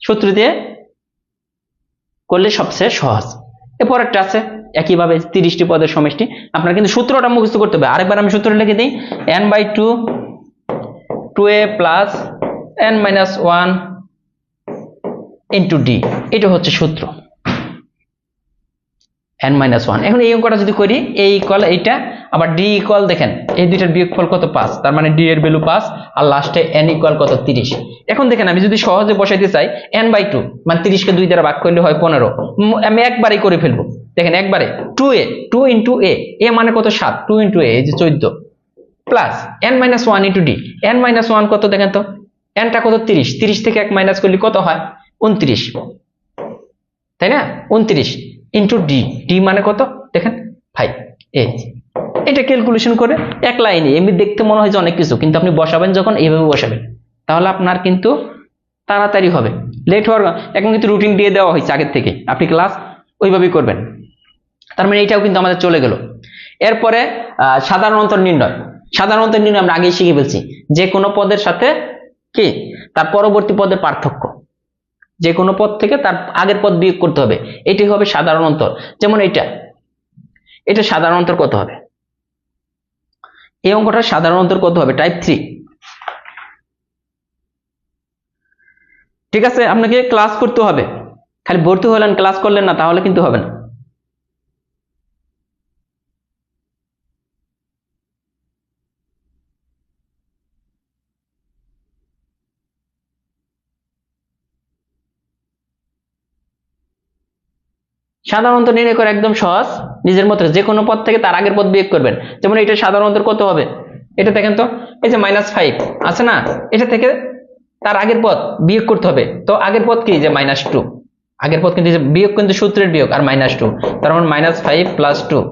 সূত্র দিয়ে করলে সবচেয়ে সহজ। এরপর একটা আছে একইভাবে 30টি পদের সমষ্টি। আপনার কিন্তু সূত্রটা মুখস্থ করতে হবে। আরেকবার আমি সূত্র লিখে দিই, n/2 2a + n - 1 * d, এটা হচ্ছে সূত্র n - 1। এখন এই অঙ্কটা যদি করি, a = এইটা, আবার d = দেখেন এই দুইটার বিয়োগফল কত, 5, তার মানে d এর ভ্যালু 5, আর লাস্টে n = কত, 30। এখন দেখেন আমি যদি সহজে বসাইতে চাই, n/2 মানে 30 কে 2 দ্বারা ভাগ করলে হয় 15। আমি একবারেই করে ফেলবো, দেখেন একবারে 2a 2 * a, a মানে কত, 7, 2 * a এই যে 14, প্লাস n - 1 * d, n - 1 কত দেখেন তো, n টা কত, 30, 30 থেকে 1 মাইনাস করলে কত হয়, 29, তাই না, 29 ইন্টু d, d মানে কত দেখেন 5। এই এটা ক্যালকুলেশন করে এক লাইনে, এমনি দেখতে মনে হয় যে অনেক কিছু, কিন্তু আপনি বসাবেন যখন এইভাবে বসাবেন তাহলে আপনার কিন্তু তাড়াতাড়ি হবে, লেট হওয়ার। এখন কিন্তু রুটিন দিয়ে দেওয়া হয়েছে আগের থেকে, আপনি ক্লাস ওইভাবেই করবেন। তার মানে এইটাও কিন্তু আমাদের চলে গেল। এরপরে সাধারণ অন্তর নির্ণয়। সাধারণ অন্তর নির্ণয় আমরা আগেই শিখে ফেলছি, যে কোনো পদের সাথে কি তার পরবর্তী পদের পার্থক্য, যে কোনো পদ থেকে তার আগের পদ বিয়োগ করতে হবে, এটি হবে সাধারণ অন্তর। যেমন এটা সাধারণ অন্তর কত হবে, এই অঙ্কটা সাধারণ অন্তর কত হবে, টাইপ 3। ঠিক আছে, আপনাকে ক্লাস করতে হবে, খালি ভর্তি হলেন ক্লাস করলেন না তাহলে কিন্তু হবে না। সাধারণ অন্তর নির্ণয় করা একদম সহজ, নিজের মতো যে কোনো পদ থেকে তার আগের পদ বিয়োগ করবেন। যেমন এটা সাধারণ অন্তর কত হবে, এটা দেখেন তো, এই যে -5 আছে না, এটা থেকে তার আগের পদ বিয়োগ করতে হবে। তো আগের পদ কি, যে -2, আগের পদ কিন্তু বিয়োগ কিন্তু সূত্রের বিয়োগ, আর -2, তার মানে -5 + 2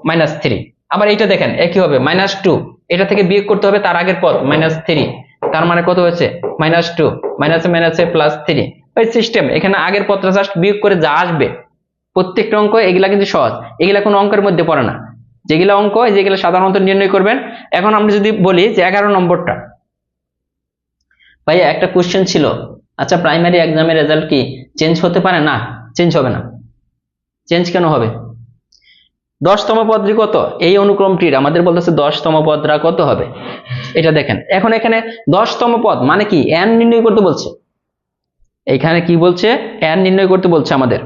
-3। আবার এটা দেখেন একই হবে, -2, এটা থেকে বিয়োগ করতে হবে তার আগের পদ -3, তার মানে কত হয়েছে, -2 -3। ওই সিস্টেম, এখানে আগের পদটা জাস্ট বিয়োগ করে যা আসবে প্রত্যেকটা অঙ্ক, এগুলা কিন্তু সহজ, এগুলা কোনো অঙ্কের মধ্যে পড়ে না। যেগুলা অঙ্ক, যেগুলা সাধারণ অন্তর নির্ণয় করবেন। এখন আমরা যদি বলি যে 11 নম্বরটা, ভাই একটা কোশ্চেন ছিল, আচ্ছা প্রাইমারি এক্সামের রেজাল্ট কি চেঞ্জ হতে পারে, না চেঞ্জ হবে না। চেঞ্জ কেন হবে, 10তম পদটি কত, এই অনুক্রমটির আমাদের বলতেছে 10তম পদরা কত হবে, এটা দেখেন। এখন এখানে 10তম পদ মানে কি, n নির্ণয় করতে বলছে, এখানে কি বলছে, n নির্ণয় করতে বলছে আমাদের।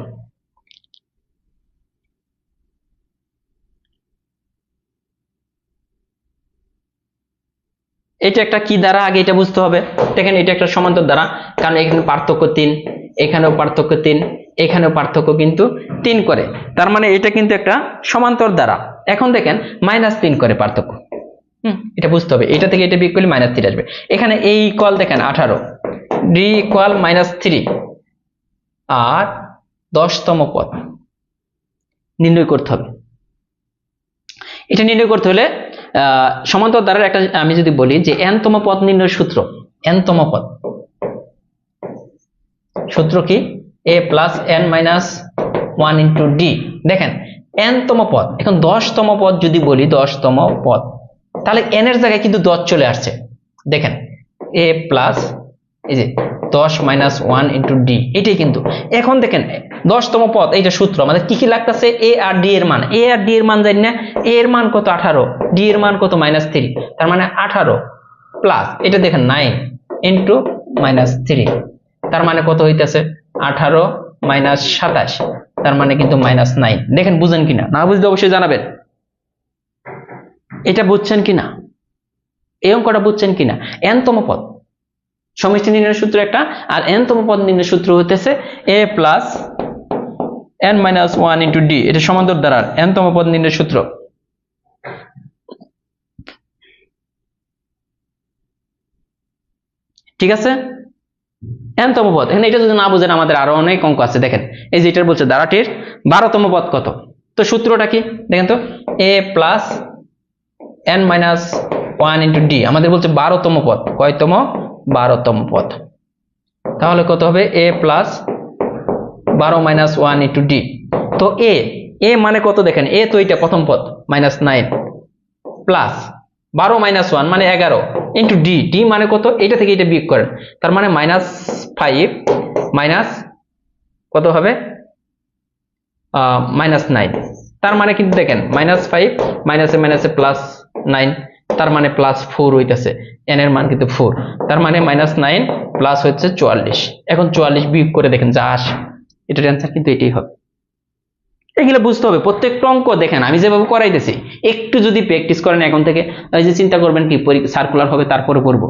এটা একটা কি দ্বারা, আগে এটা বুঝতে হবে। দেখেন এটা একটা সমান্তর দ্বারা, কারণ এখানে পার্থক্য 3, এখানেও পার্থক্য 3, এখানেও পার্থক্য কিন্তু 3 করে, তার মানে এটা কিন্তু একটা সমান্তর দ্বারা। এখন দেখেন -3 করে পার্থক্য, এটা বুঝতে হবে, এটা থেকে এটা বিয়োগ করলে -3 আসবে। এখানে a = দেখেন 18, d = -3, আর 10তম পদ নির্ণয় করতে হবে। এটা নির্ণয় করতে হলে সমান্তর দ্বারার একটা, আমি যদি বলি যে nতম পদ নির্ণয়ের সূত্র, nতম পদ সূত্র কি, a + n - 1 * d। দেখেন nতম পদ, এখন 10তম পদ যদি বলি, 10তম পদ, তাহলে n এর জায়গায় কিন্তু 10 চলে আসছে। দেখেন a + এই যে 10 - 1 * d, এটাই কিন্তু। এখন দেখেন 10তম পদ, এইটা সূত্র আমাদের কি কি লাগতেছে, a আর d এর মান, a আর d এর মান জানি না, a এর মান কত 18, d এর মান কত -3, তার মানে 18 প্লাস এটা দেখেন 9 * -3, তার মানে কত হইতেছে 18 - 27, তার মানে কিন্তু -9। দেখেন বুঝেন কিনা, না বুঝলে অবশ্যই জানাবেন, এটা বুঝছেন কিনা। এই অঙ্কটা বুঝছেন কিনা? n তম পদ সমষ্টি নির্ণয়ের সূত্র একটা, আর n তম পদ নির্ণয়ের সূত্র হতেছে a plus n minus 1 into D, এটা সমান্তর দ্বারার n তম পদ নির্ণয়ের সূত্র। ঠিক আছে, n তম পদ। এখানে এটা যদি না বুঝেন আমাদের আরো অনেক অঙ্ক আছে। দেখেন এই যে এটার বলছে দ্বারাটির 12তম পদ কত, তো সূত্রটা কি দেখেন তো, a plus n minus 1 into D, আমাদের বলছে 12তম পদ, কয়তম? 12তম পদ। তাহলে কত হবে? a plus 12 minus 1 into D. তো a মানে কত দেখেন, a তো এটা প্রথম পদ মাইনাস 9 প্লাস 12 মাইনাস 1 মানে 11 ইন্টু ডি মানে কত, এটা থেকে এটা বিয়োগ করেন, তার মানে মাইনাস 5 মাইনাস কত হবে, মাইনাস 9। তার মানে কিন্তু দেখেন -5 মাইনাসে প্লাস 9, তার মানে প্লাস 4 হইতেছে, n এর মান কিন্তু 4, তার মানে -9 প্লাস হচ্ছে 44। এখন 44 বিয়োগ করে দেখেন যা আসে, এটার অ্যান্সার কিন্তু এটাই হবে। এগুলো বুঝতে হবে প্রত্যেকটা অঙ্ক। দেখেন আমি যেভাবে করাইতেছি, একটু যদি প্র্যাকটিস করেন এখন থেকে, এই যে চিন্তা করবেন কি সার্কুলার হবে তারপরে পড়বো।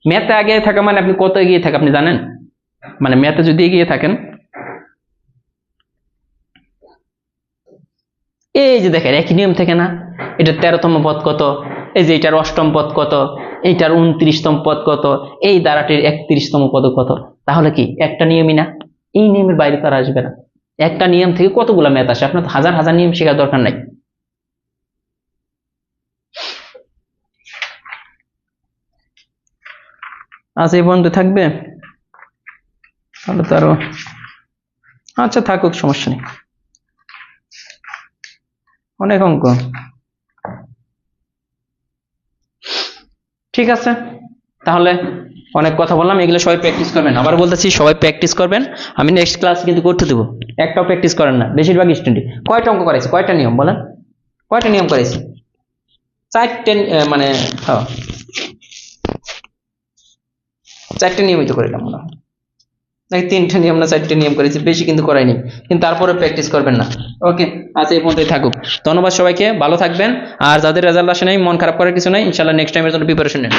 ম্যাথে আগে থাকা মানে আপনি কত এগিয়ে থাকেন আপনি জানেন? মানে ম্যাথে যদি এগিয়ে থাকেন, এই যে দেখেন একই নিয়ম থেকে না, এটার 13তম পদ কত, এই যে এটার 8ম পদ কত, এইটার 29তম পদ কত, এই দ্বারাটির 31তম পদ কত, তাহলে কি একটা নিয়মই না? এই নিয়মের বাইরে তো আর আসবে না। একটা নিয়ম থেকে কতগুলো ম্যাথ আসে, আপনার হাজার হাজার নিয়ম শেখার দরকার নাই। আচ্ছা এই পর্যন্ত থাকবে, তাহলে তো আরো, আচ্ছা থাকুক, সমস্যা নেই, অনেক অঙ্ক। ঠিক আছে, তাহলে অনেক কথা বললাম, এগুলো সবাই প্র্যাকটিস করবেন। আবার বলতেছি সবাই প্র্যাকটিস করবেন, আমি নেক্সট ক্লাস কিন্তু করতে দেবো। একটাও প্র্যাকটিস করেন না বেশিরভাগ স্টুডেন্ট। কয়টা অঙ্ক করাইছে, কয়টা নিয়ম বলেন, কয়টা নিয়ম করাইছে? 4টে, মানে হ্যাঁ 4টে নিয়মিত করিলাম মনে হয়, নাকি 3টে নিয়ম না 4টে নিয়ম করেছি, বেশি কিন্তু করাইনি, কিন্তু তারপরে প্র্যাকটিস করবেন না। ওকে, আচ্ছা এই পর্যন্তই থাকুক। ধন্যবাদ সবাইকে, ভালো থাকবেন। আর যাদের রেজাল্ট আসে নাই মন খারাপ করার কিছু নাই, ইনশাল্লাহ নেক্সট টাইমের জন্য প্রিপারেশন নেন।